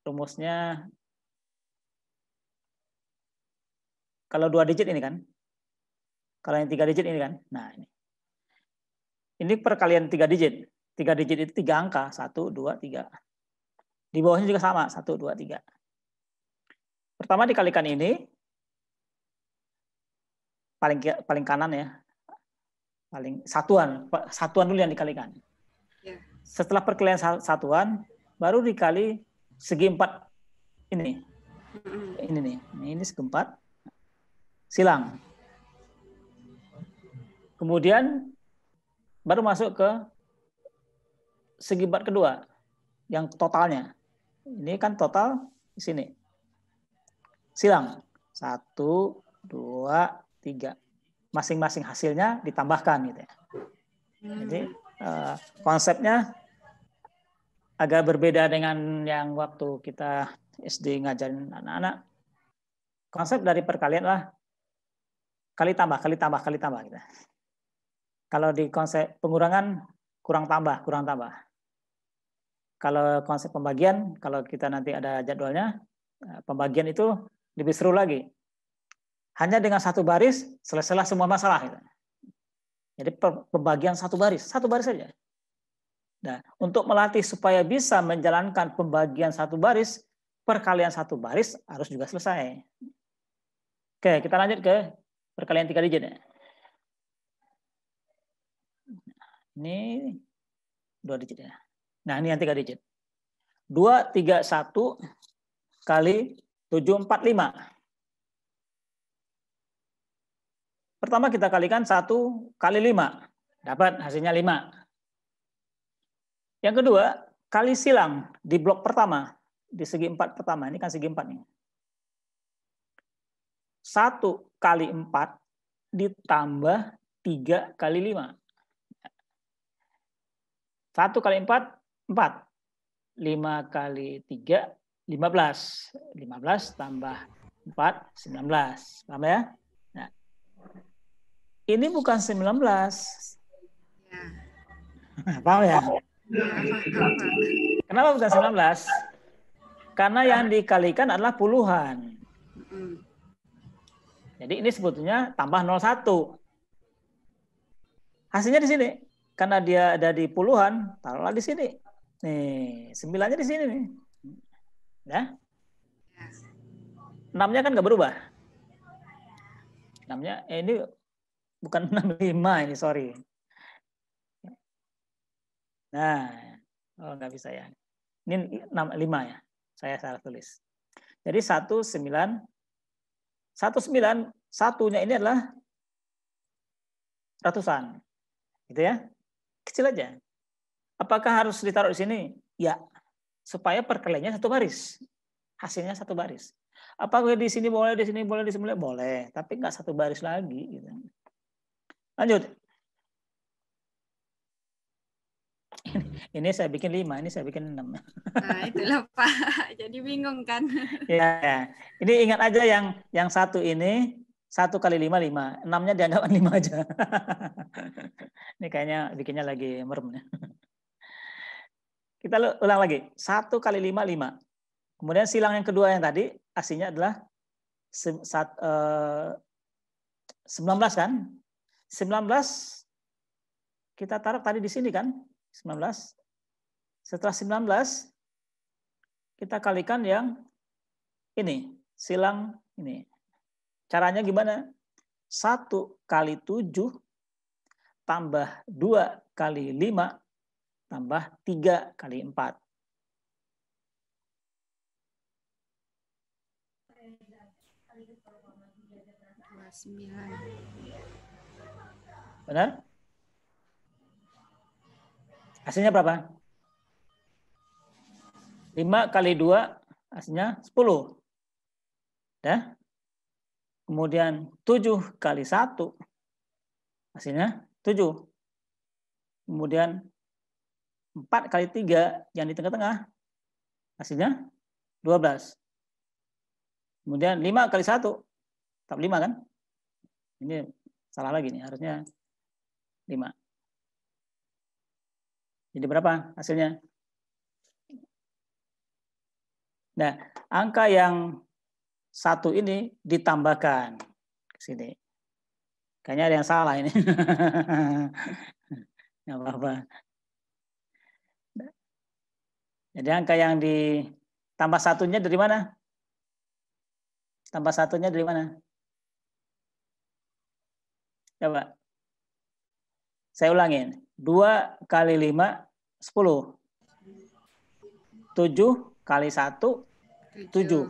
Rumusnya kalau 2 digit ini kan. Kalau yang 3 digit ini kan. Nah, ini. Ini perkalian 3 digit. 3 digit itu 3 angka. 1, 2, 3. Di bawahnya juga sama. 1, 2, 3. Pertama dikalikan ini. Paling kanan ya. Paling satuan dulu yang dikalikan.
Ya.
Setelah perkalian satuan, baru dikali segi 4 ini. Ini nih. Ini segi 4. Silang. Kemudian baru masuk ke segi 4 kedua. Yang totalnya. Ini kan total di sini. Silang. 1, 2, 3. Masing-masing hasilnya ditambahkan gitu ya. Jadi konsepnya agak berbeda dengan yang waktu kita SD ngajarin anak-anak. Konsep dari perkalian lah kali tambah gitu. Kalau di konsep pengurangan kurang tambah. Kalau konsep pembagian, kalau kita nanti ada jadwalnya, pembagian itu lebih seru lagi. Hanya dengan 1 baris selesailah semua masalah. Gitu. Jadi pembagian 1 baris saja. Nah, untuk melatih supaya bisa menjalankan pembagian 1 baris, perkalian 1 baris harus juga selesai. Oke, kita lanjut ke perkalian 3 digit. Ini 2 digit ya. Nah, ini yang 3 digit. 2, 3, 1 kali 7, 4, 5. Pertama kita kalikan 1 kali 5. Dapat hasilnya 5. Yang kedua, kali silang di blok pertama. Di segi 4 pertama. Ini kan segi 4 nih. 1 kali 4 ditambah 3 kali 5. 1 kali 4, 4. 5 kali 3, 15. 15 tambah 4, 19. Paham ya? Nah, ini bukan 19.
Ya.
Paham ya?
Ya, paham.
Kenapa bukan 19? Karena yang dikalikan adalah puluhan.
Mm.
Jadi ini sebetulnya tambah 01. Hasilnya di sini. Karena dia ada di puluhan, taruhlah di sini. Nih, 9-nya di sini nih. Ya. 6-nya kan nggak berubah. 6-nya, ini bukan 65 ini, sorry. Nah, oh nggak bisa ya. Ini 65 ya, saya salah tulis. Jadi 19, 191-nya ini adalah ratusan. Gitu ya. Kecil aja. Apakah harus ditaruh di sini? Ya, supaya perkaliannya satu baris. Hasilnya satu baris. Apakah di sini boleh, di sini boleh, di sini boleh? Boleh, tapi nggak satu baris lagi. Gitu. Lanjut. Ini saya bikin 5, ini saya bikin 6.
Nah, itulah Pak. Jadi bingung kan.
Ya, ini ingat aja yang satu ini 1 kali 5, 5. 6-nya dianggap 5 aja. Ini kayaknya bikinnya lagi merem. Kita ulang lagi. 1 kali 5, 5. Kemudian silang yang kedua yang tadi, aslinya adalah 19 kan? 19 kita taruh tadi di sini kan? 19. Setelah 19, kita kalikan yang ini, silang ini. Caranya gimana? 1 kali 7 tambah 2 kali 5 tambah 3 kali 4. Benar? Hasilnya berapa? 5 kali 2 hasilnya 10. Ya? Kemudian 7 kali 1 hasilnya 7. Kemudian 4 kali 3 yang di tengah-tengah hasilnya 12. Kemudian 5 kali 1 tetap 5 kan? Ini salah lagi nih, harusnya 5. Jadi berapa hasilnya? Nah, angka yang 1 ini ditambahkan ke sini. Kayaknya ada yang salah ini. Nggak apa-apa. Jadi angka yang ditambah 1-nya dari mana? Tambah 1-nya dari mana? Coba. Saya ulangin. 2 kali 5, 10. 7 kali 1, 7.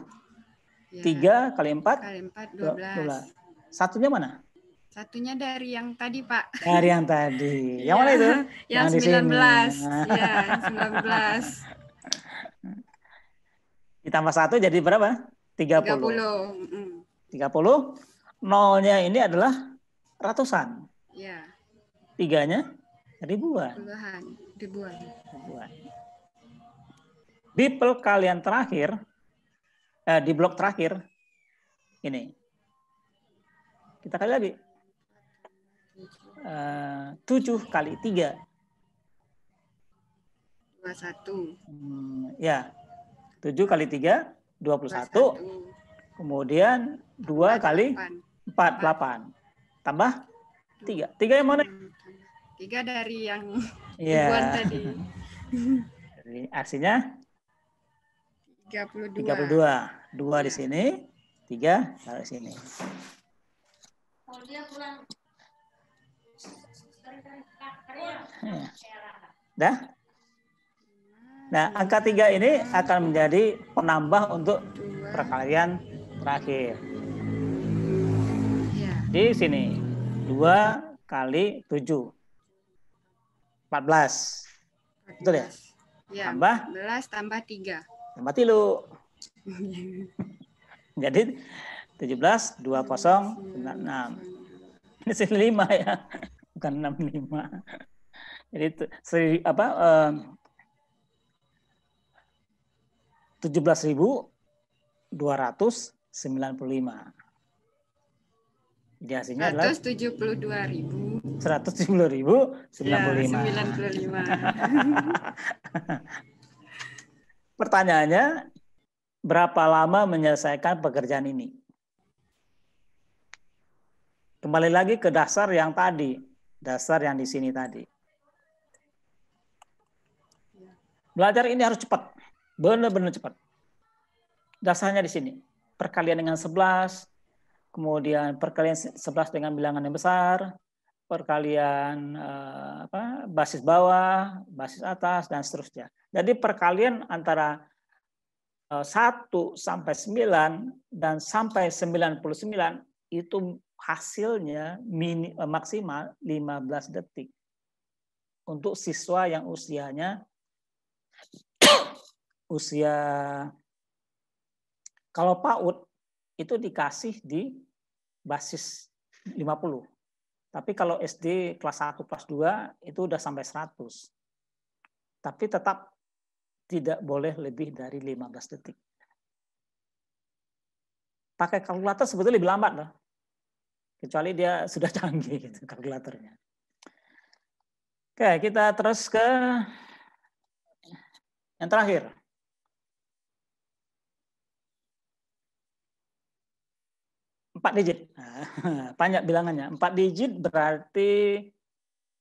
3 kali 4,
kali 4, 12.
1-nya mana?
Satunya dari yang tadi, Pak.
Dari yang tadi. Yang mana itu?
Yang 19. Iya, 19.
Ditambah 1 jadi berapa? 30. 30. Nolnya ini adalah ratusan.
Iya.
3-nya ribuan.
Ribuan.
Di perkalian terakhir, di blok terakhir, ini. Kita kali lagi. 7 kali 3.
21.
Ya. 7 kali 3, 21. Kemudian 2 kali 4, 8. Tambah 3. 3 yang mana?
3 dari yang
ya.
ribuan tadi.
Jadi artinya
32.
2 di sini, 3 taruh di sini. Dah? Nah, angka 3 ini akan menjadi penambah untuk perkalian terakhir. Di sini 2 kali 7. 14. Betul ya?
Ya,
tambah
14 tambah 3.
Tambah 3. Jadi 17, 20, 96. Ini 5 ya. Bukan 65. Jadi 17.295. Jadi hasilnya adalah
172.000.
170.095.
Ya, 95.
Pertanyaannya, berapa lama menyelesaikan pekerjaan ini. Kembali lagi ke dasar yang tadi, dasar yang di sini tadi. Belajar ini harus cepat, benar-benar cepat. Dasarnya di sini, perkalian dengan 11, kemudian perkalian 11 dengan bilangan yang besar, perkalian basis bawah, basis atas, dan seterusnya. Jadi perkalian antara 1 sampai 9 dan sampai 99 itu hasilnya maksimal 15 detik. Untuk siswa yang usianya kalau PAUD itu dikasih di basis 50. Tapi kalau SD kelas 1, kelas 2 itu udah sampai 100. Tapi tetap tidak boleh lebih dari 15 detik. Pakai kalkulator sebetulnya lebih lambat loh. Kecuali dia sudah canggih gitu kalkulatornya. Oke, kita terus ke yang terakhir. Empat digit. Nah, banyak bilangannya. 4 digit berarti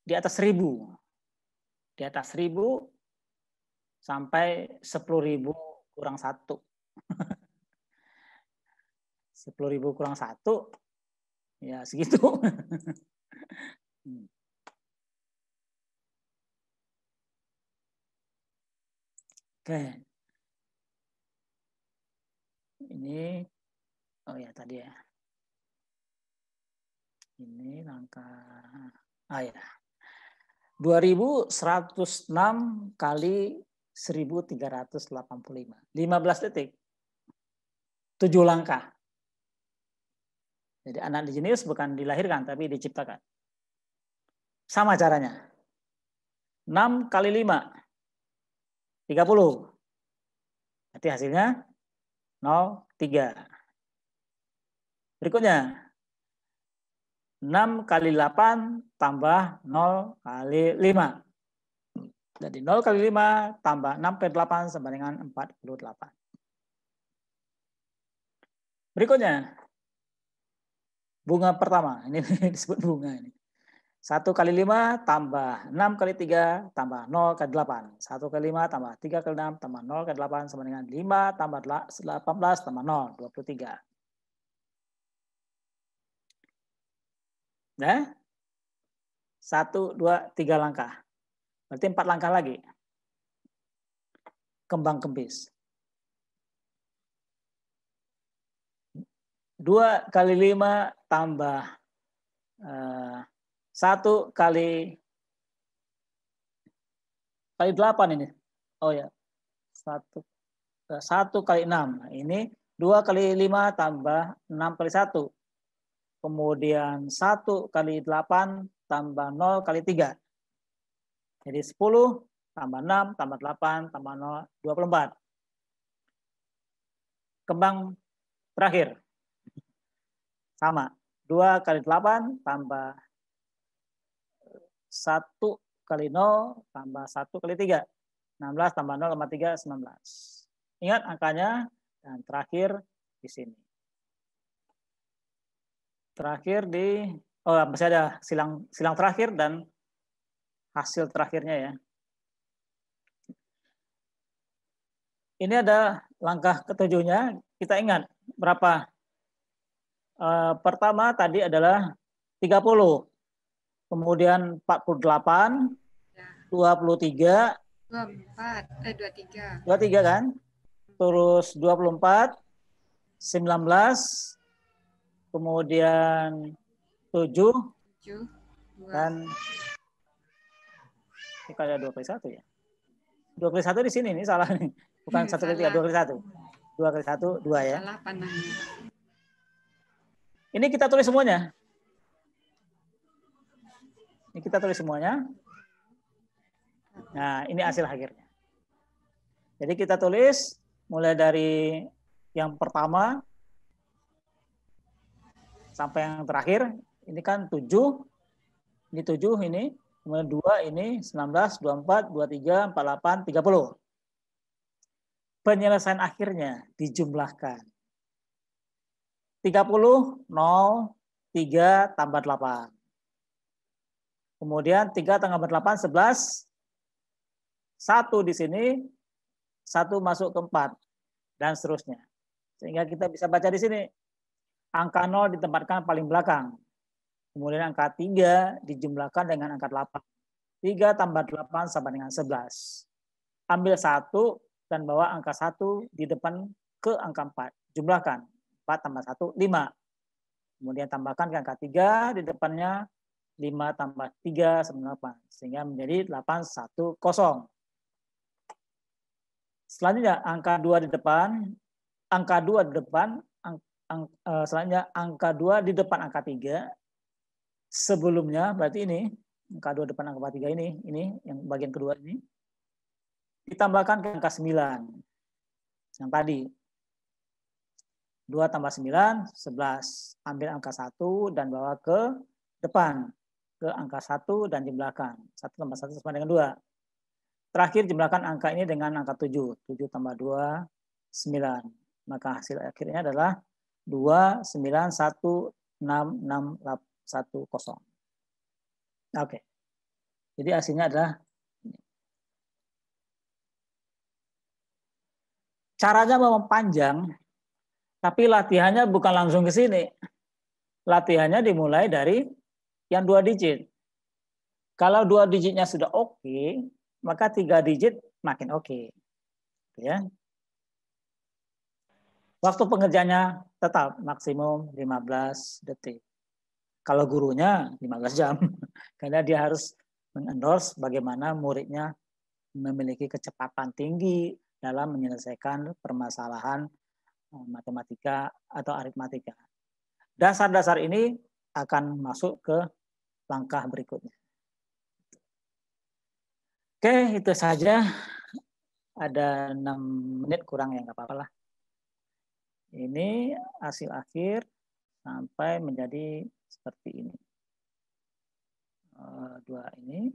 di atas 1000. Di atas 1000 sampai 10.000 kurang 1. 10.000 kurang 1, ya segitu. Oke. Ini, oh ya tadi ya. Ini langkah, ya. 2106 kali 1385. 15 detik. 7 langkah. Jadi anak jenius bukan dilahirkan, tapi diciptakan. Sama caranya. 6 kali 5. 30. Berarti hasilnya 0,3. Berikutnya. 6 kali 8 tambah 0 kali 5. Jadi 0 kali 5 tambah 6 kali 8 sama dengan 48. Berikutnya. Bunga pertama, ini disebut bunga ini. 1 kali 5 tambah 6 kali 3 tambah 0 kali 8. 1 kali 5 tambah 3 kali 6 tambah 0 kali 8 sama dengan 5 tambah 18 tambah 0, 23. Nah, 1, 2, 3 langkah. Berarti 4 langkah lagi. Kembang kempis. 2 kali 5 tambah 1 kali 8 ini. Oh ya. 1 kali 6. Nah, ini 2 kali 5 tambah 6 kali 1. Kemudian 1 kali 8 tambah 0 kali 3. Jadi 10 tambah 6 tambah 8 tambah 0, 24. Kembang terakhir. Sama. 2 kali 8 tambah 1 kali 0 tambah 1 kali 3. 16 tambah 0 tambah 3, 19. Ingat angkanya. Dan terakhir di sini. Terakhir di, masih ada silang terakhir dan hasil terakhirnya ya. Ini ada langkah ketujuhnya. Kita ingat berapa? Pertama tadi adalah 30. Kemudian 48, 23, 23 kan? Terus 24, 19, kemudian 7, dan ini ada 2 kali 1 ya. 2 kali 1 di sini, ini salah nih. Bukan 1 kali 3, 2 kali 1. 2 kali 1, 2 ya.
Salah panahnya.
Ini kita tulis semuanya. Ini kita tulis semuanya. Nah, ini hasil akhirnya. Jadi kita tulis mulai dari yang pertama sampai yang terakhir. Ini kan 7. Ini 7 ini. Kemudian 2 ini 19, 24, 23, 48, 30. penyelesaian akhirnya dijumlahkan. 30, 0, 3 tambah 8. Kemudian 3 tambah 8, 11. 1 di sini, 1 masuk ke 4. Dan seterusnya. Sehingga kita bisa baca di sini. Angka 0 ditempatkan paling belakang. Kemudian angka 3 dijumlahkan dengan angka 8. 3 tambah 8 sama dengan 11. Ambil 1 dan bawa angka 1 di depan ke angka 4. Jumlahkan. 4 tambah 1, 5. Kemudian tambahkan ke angka 3 di depannya. 5 tambah 3 sama 8. Sehingga menjadi 810. Selanjutnya angka 2 di depan. Angka 2 di depan. Selanjutnya angka 2 di depan angka 3. Sebelumnya berarti ini. Angka 2 depan angka 3 ini yang bagian kedua ini. Ditambahkan ke angka 9. Yang tadi. 2 tambah 9, 11. Ambil angka 1 dan bawa ke depan. Ke angka 1 dan jumlahkan. 1 tambah 1 sama dengan 2. Terakhir jumlahkan angka ini dengan angka 7. 7 tambah 2, 9. Maka hasil akhirnya adalah 2916610. Oke. Jadi hasilnya adalah caranya memang panjang, tapi latihannya bukan langsung ke sini. Latihannya dimulai dari yang 2 digit. Kalau 2 digitnya sudah oke, maka 3 digit makin oke. Ya. Waktu pengerjaannya tetap maksimum 15 detik. Kalau gurunya 15 jam. Karena dia harus mengendorse bagaimana muridnya memiliki kecepatan tinggi dalam menyelesaikan permasalahan matematika atau aritmatika. Dasar-dasar ini akan masuk ke langkah berikutnya. Oke, itu saja. Ada 6 menit kurang ya, nggak apa-apa lah. Ini hasil akhir sampai menjadi seperti ini. 2 ini.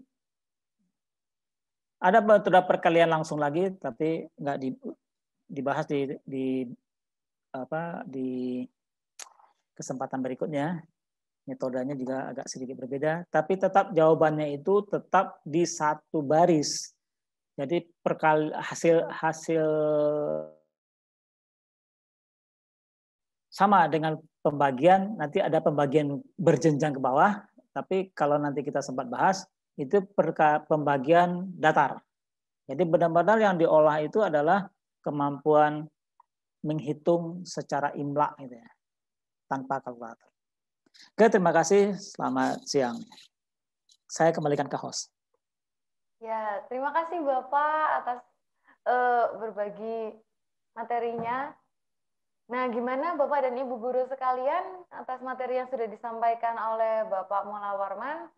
Ada metode perkalian langsung lagi, tapi nggak dibahas di kesempatan berikutnya. Metodenya juga agak sedikit berbeda, tapi tetap jawabannya itu tetap di satu baris. Jadi hasil sama dengan pembagian, nanti ada pembagian berjenjang ke bawah, tapi kalau nanti kita sempat bahas, itu pembagian datar. Jadi benar-benar yang diolah itu adalah kemampuan menghitung secara imla gitu ya, tanpa kalkulator. Oke, terima kasih. Selamat siang. Saya kembalikan ke host.
Ya, terima kasih Bapak atas berbagi materinya. Nah, gimana Bapak dan Ibu guru sekalian atas materi yang sudah disampaikan oleh Bapak Maulana Warman?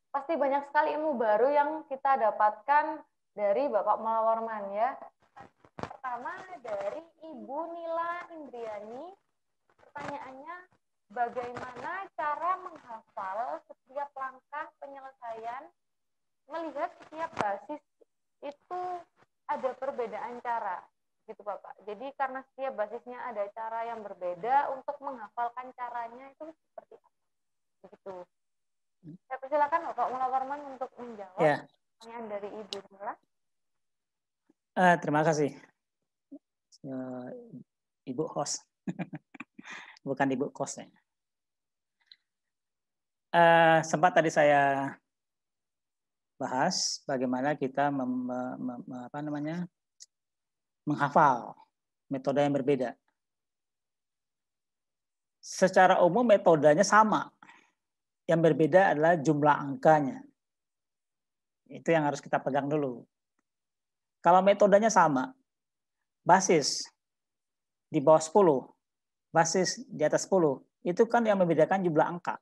Pasti banyak sekali ilmu baru yang kita dapatkan dari Bapak Maulana Warman ya. Pertama dari Ibu Nila Indriani, pertanyaannya bagaimana cara menghafal setiap langkah penyelesaian melihat setiap basis itu ada perbedaan cara gitu Bapak. Jadi karena setiap basisnya ada cara yang berbeda untuk menghafalkan caranya itu seperti apa? Begitu. Saya persilakan Bapak Maulana Warman untuk menjawab pertanyaan dari Ibu Nila.
Terima kasih. Ibu host. Bukan Ibu kos ya. Sempat tadi saya bahas bagaimana kita menghafal metode yang berbeda. Secara umum metodenya sama. Yang berbeda adalah jumlah angkanya. Itu yang harus kita pegang dulu. Kalau metodenya sama, basis di bawah 10, basis di atas 10, itu kan yang membedakan jumlah angka.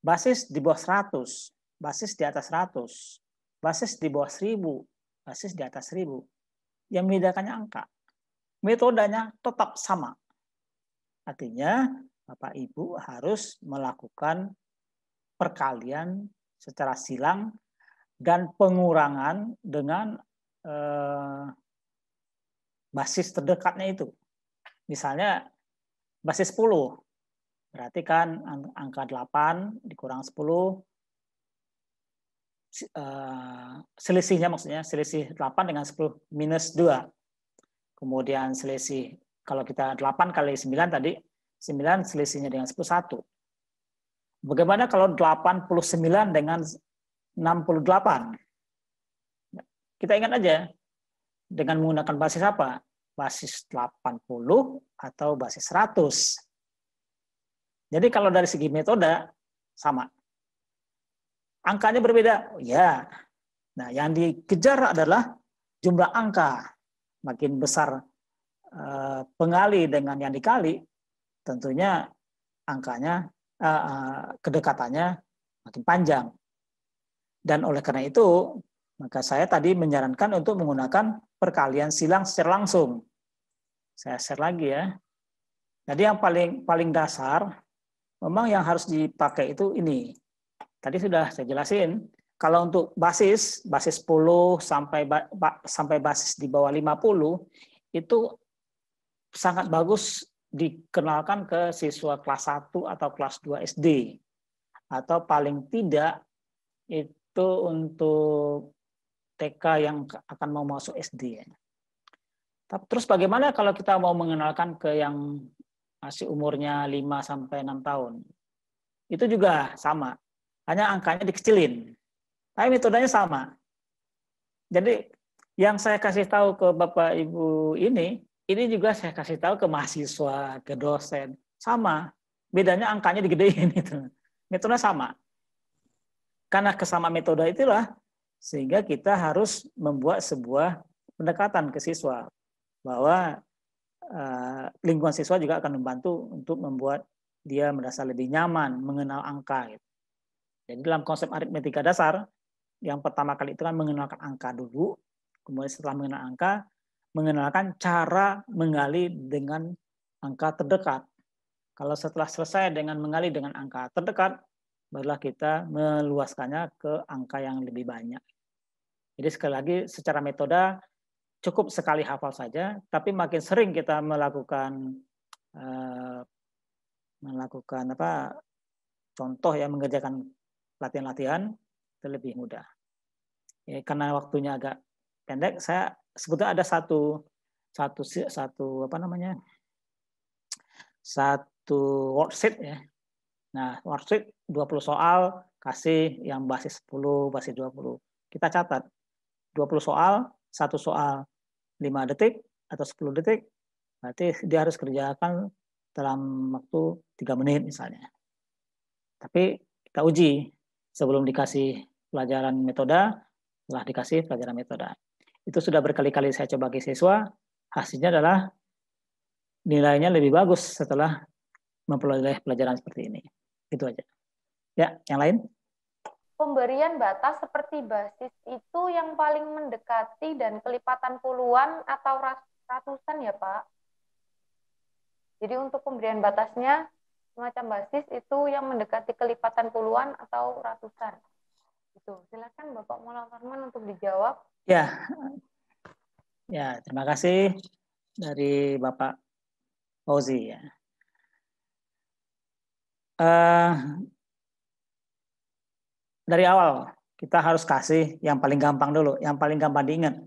Basis di bawah 100, basis di atas 100, basis di bawah 1000, basis di atas 1000. Yang membedakannya angka. Metodenya tetap sama. Artinya Bapak Ibu harus melakukan perkalian secara silang dan pengurangan dengan basis terdekatnya itu. Misalnya basis 10, berarti kan angka 8 dikurang 10, selisihnya maksudnya, selisih 8 dengan 10 minus 2. Kemudian selisih, kalau kita 8 kali 9 tadi, 9 selisihnya dengan 10, 1. Bagaimana kalau 89 dengan 68? Kita ingat aja, dengan menggunakan basis apa? Basis 80 atau basis 100. Jadi kalau dari segi metode, sama. Angkanya berbeda? Ya. Nah, yang dikejar adalah jumlah angka. Makin besar pengali dengan yang dikali, tentunya angkanya, kedekatannya makin panjang. Dan oleh karena itu, maka saya tadi menyarankan untuk menggunakan perkalian silang secara langsung. Saya share lagi ya. Jadi yang paling dasar, memang yang harus dipakai itu ini. Tadi sudah saya jelasin. Kalau untuk basis 10 sampai basis di bawah 50, itu sangat bagus dikenalkan ke siswa kelas 1 atau kelas 2 SD. Atau paling tidak itu untuk TK yang akan mau masuk SD. Terus bagaimana kalau kita mau mengenalkan ke yang masih umurnya 5 sampai 6 tahun? Itu juga sama. Hanya angkanya dikecilin. Tapi metodenya sama. Jadi yang saya kasih tahu ke Bapak Ibu ini juga saya kasih tahu ke mahasiswa, ke dosen. Sama. Bedanya angkanya digedein itu. Metodenya sama. Karena kesama metode itulah sehingga kita harus membuat sebuah pendekatan ke siswa bahwa lingkungan siswa juga akan membantu untuk membuat dia merasa lebih nyaman mengenal angka. Jadi dalam konsep aritmetika dasar, yang pertama kali itu kan mengenalkan angka dulu, kemudian setelah mengenal angka, mengenalkan cara menggali dengan angka terdekat. Kalau setelah selesai dengan menggali dengan angka terdekat, barulah kita meluaskannya ke angka yang lebih banyak. Jadi sekali lagi secara metode cukup sekali hafal saja, tapi makin sering kita melakukan contoh yang mengerjakan latihan-latihan, itu lebih mudah. Ya, karena waktunya agak pendek, saya sebetulnya ada satu worksheet ya. Nah, worksheet 20 soal, kasih yang basis 10, basis 20. Kita catat 20 soal, 1 soal 5 detik atau 10 detik, berarti dia harus kerjakan dalam waktu 3 menit misalnya. Tapi kita uji sebelum dikasih pelajaran metode, setelah dikasih pelajaran metode. Itu sudah berkali-kali saya coba ke siswa, hasilnya adalah nilainya lebih bagus setelah mempelajari pelajaran seperti ini. Itu aja. Ya, yang lain?
Pemberian batas seperti basis itu yang paling mendekati dan kelipatan puluhan atau ratusan ya Pak? Jadi untuk pemberian batasnya semacam basis itu yang mendekati kelipatan puluhan atau ratusan. Itu. Silakan Bapak Maulana Farman untuk dijawab.
Ya, terima kasih dari Bapak Fauzi ya. Dari awal kita harus kasih yang paling gampang dulu, yang paling gampang diingat.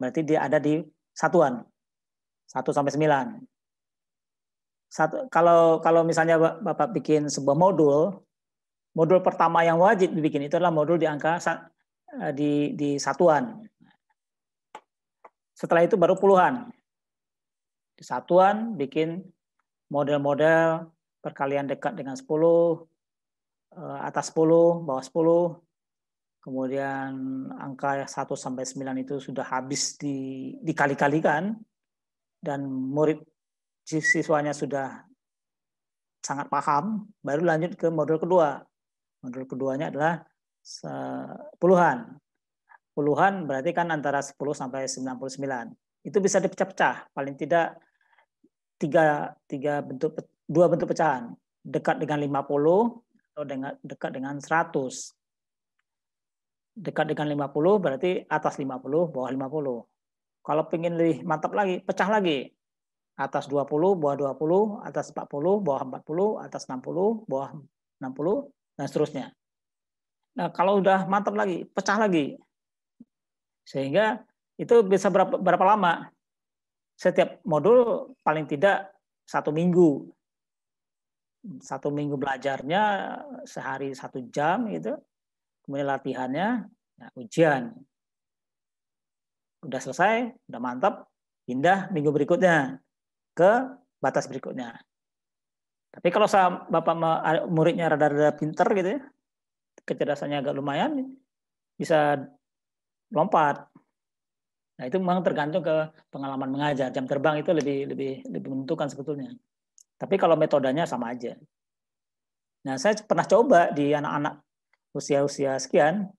Berarti dia ada di satuan 1 sampai 9. Kalau misalnya Bapak bikin sebuah modul pertama yang wajib dibikin itu adalah modul di angka di satuan. Setelah itu baru puluhan. Di satuan bikin model-model perkalian dekat dengan 10, atas 10, bawah 10. Kemudian angka 1 sampai 9 itu sudah habis dikali-kalikan dan murid siswanya sudah sangat paham, baru lanjut ke modul kedua. Modul keduanya adalah puluhan. Puluhan berarti kan antara 10 sampai 99. Itu bisa dipecah-pecah, paling tidak dua bentuk pecahan. Dekat dengan 50 atau dekat dengan 100. dekat dengan 50 berarti atas 50, bawah 50. Kalau pengen lebih mantap lagi, pecah lagi. Atas 20, bawah 20, atas 40, bawah 40, atas 60, bawah 60, dan seterusnya. Nah, kalau udah mantap lagi, pecah lagi. Sehingga itu bisa berapa lama? Setiap modul paling tidak 1 minggu. 1 minggu belajarnya, sehari 1 jam gitu. Kemudian latihannya, nah, ujian. Udah selesai, udah mantap, pindah minggu berikutnya ke batas berikutnya. Tapi kalau Bapak muridnya rada-rada pinter gitu ya, kecerdasannya agak lumayan, bisa lompat. Nah, itu memang tergantung ke pengalaman mengajar. Jam terbang itu lebih menentukan sebetulnya. Tapi kalau metodenya sama aja. Nah, saya pernah coba di anak-anak usia-usia sekian,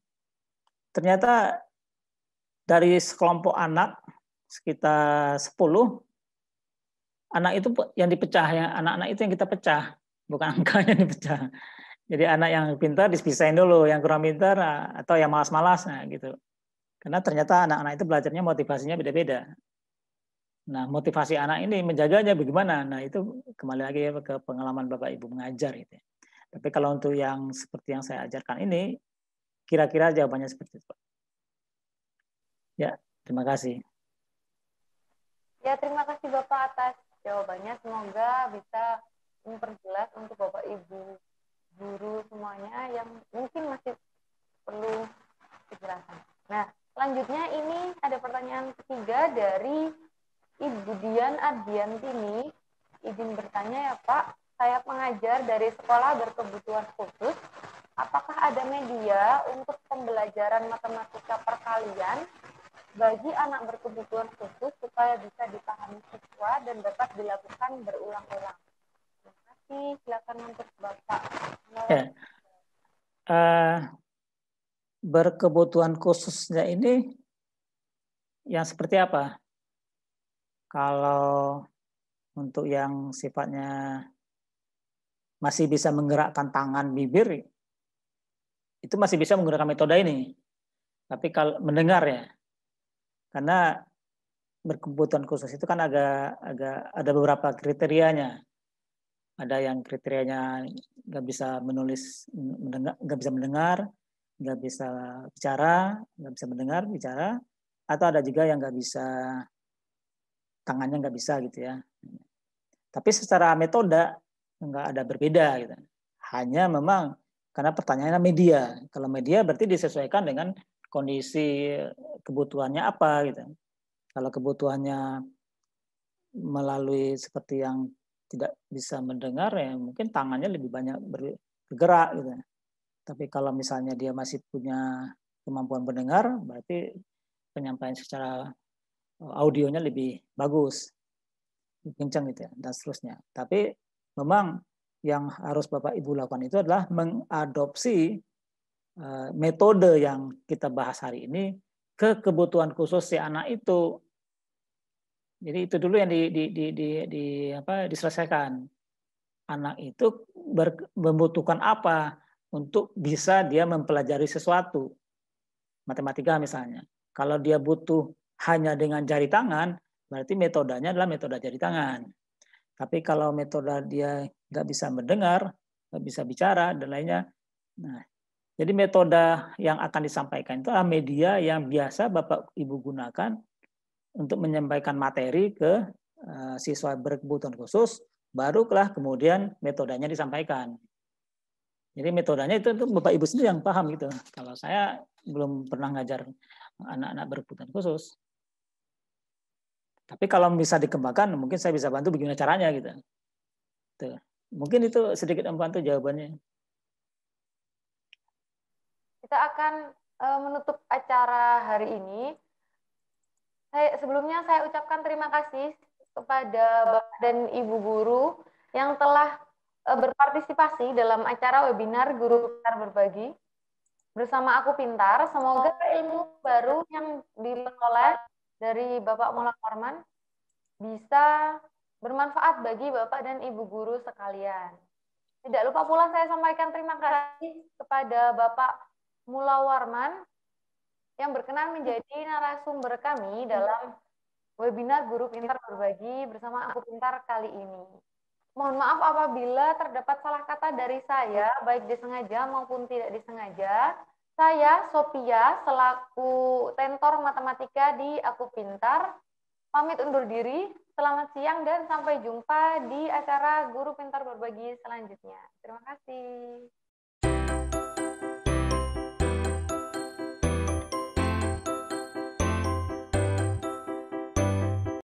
ternyata dari sekelompok anak sekitar 10, anak itu yang dipecah, ya anak-anak itu yang kita pecah, bukan angkanya yang dipecah. Jadi anak yang pintar dipisahin dulu, yang kurang pintar atau yang malas-malas, nah gitu. Karena ternyata anak-anak itu belajarnya motivasinya beda-beda. Nah, motivasi anak ini menjaganya bagaimana? Nah, itu kembali lagi ke pengalaman Bapak Ibu mengajar gitu. Tapi kalau untuk yang seperti yang saya ajarkan ini, kira-kira jawabannya seperti itu. Ya, terima kasih.
Ya, terima kasih Bapak atas jawabannya. Semoga bisa memperjelas untuk Bapak Ibu guru semuanya yang mungkin masih perlu penjelasan. Nah, selanjutnya ini ada pertanyaan ketiga dari Ibu Dian Adiantini. Izin bertanya ya Pak, saya pengajar dari sekolah berkebutuhan khusus. Apakah ada media untuk pembelajaran matematika perkalian bagi anak berkebutuhan khusus supaya bisa dipahami siswa dan dapat dilakukan berulang-ulang? Terima kasih. Silakan untuk Bapak.
Ya. Berkebutuhan khususnya ini yang seperti apa? Kalau untuk yang sifatnya masih bisa menggerakkan tangan, bibir, itu masih bisa menggunakan metode ini. Tapi kalau mendengar ya, karena berkebutuhan khusus itu kan agak ada beberapa kriterianya. Ada yang kriterianya nggak bisa menulis, nggak bisa mendengar, nggak bisa bicara, nggak bisa mendengar, bicara, atau ada juga yang nggak bisa, tangannya nggak bisa gitu ya. Tapi secara metode nggak ada berbeda gitu. Hanya memang karena pertanyaannya media. Kalau media berarti disesuaikan dengan kondisi kebutuhannya apa gitu. Kalau kebutuhannya melalui seperti yang tidak bisa mendengar ya mungkin tangannya lebih banyak bergerak gitu. Tapi kalau misalnya dia masih punya kemampuan mendengar berarti penyampaian secara audionya lebih bagus, lebih kencang gitu ya, dan seterusnya. Tapi memang yang harus Bapak Ibu lakukan itu adalah mengadopsi metode yang kita bahas hari ini ke kebutuhan khusus si anak itu. Jadi itu dulu yang diselesaikan. Anak itu membutuhkan apa untuk bisa dia mempelajari sesuatu. Matematika misalnya. Kalau dia butuh hanya dengan jari tangan, berarti metodenya adalah metode jari tangan. Tapi kalau metode dia nggak bisa mendengar, nggak bisa bicara, dan lainnya. Nah, jadi metode yang akan disampaikan itu adalah media yang biasa Bapak Ibu gunakan untuk menyampaikan materi ke siswa berkebutuhan khusus, barulah kemudian metodenya disampaikan. Jadi metodenya itu Bapak Ibu sendiri yang paham gitu. Kalau saya belum pernah ngajar anak-anak berkebutuhan khusus. Tapi kalau bisa dikembangkan, mungkin saya bisa bantu bagaimana caranya gitu. Tuh. Mungkin itu sedikit membantu jawabannya.
Kita akan menutup acara hari ini. Sebelumnya saya ucapkan terima kasih kepada Bapak dan Ibu guru yang telah berpartisipasi dalam acara webinar Guru Pintar Berbagi bersama Aku Pintar. Semoga ilmu baru yang diperoleh dari Bapak Mullah Warman bisa bermanfaat bagi Bapak dan Ibu guru sekalian. Tidak lupa pula saya sampaikan terima kasih kepada Bapak Mullah Warman yang berkenan menjadi narasumber kami dalam webinar Guru Pintar Berbagi bersama Aku Pintar kali ini. Mohon maaf apabila terdapat salah kata dari saya, baik disengaja maupun tidak disengaja. Saya, Sophia, selaku tentor matematika di Aku Pintar, pamit undur diri. Selamat siang dan sampai jumpa di acara Guru Pintar Berbagi selanjutnya. Terima kasih.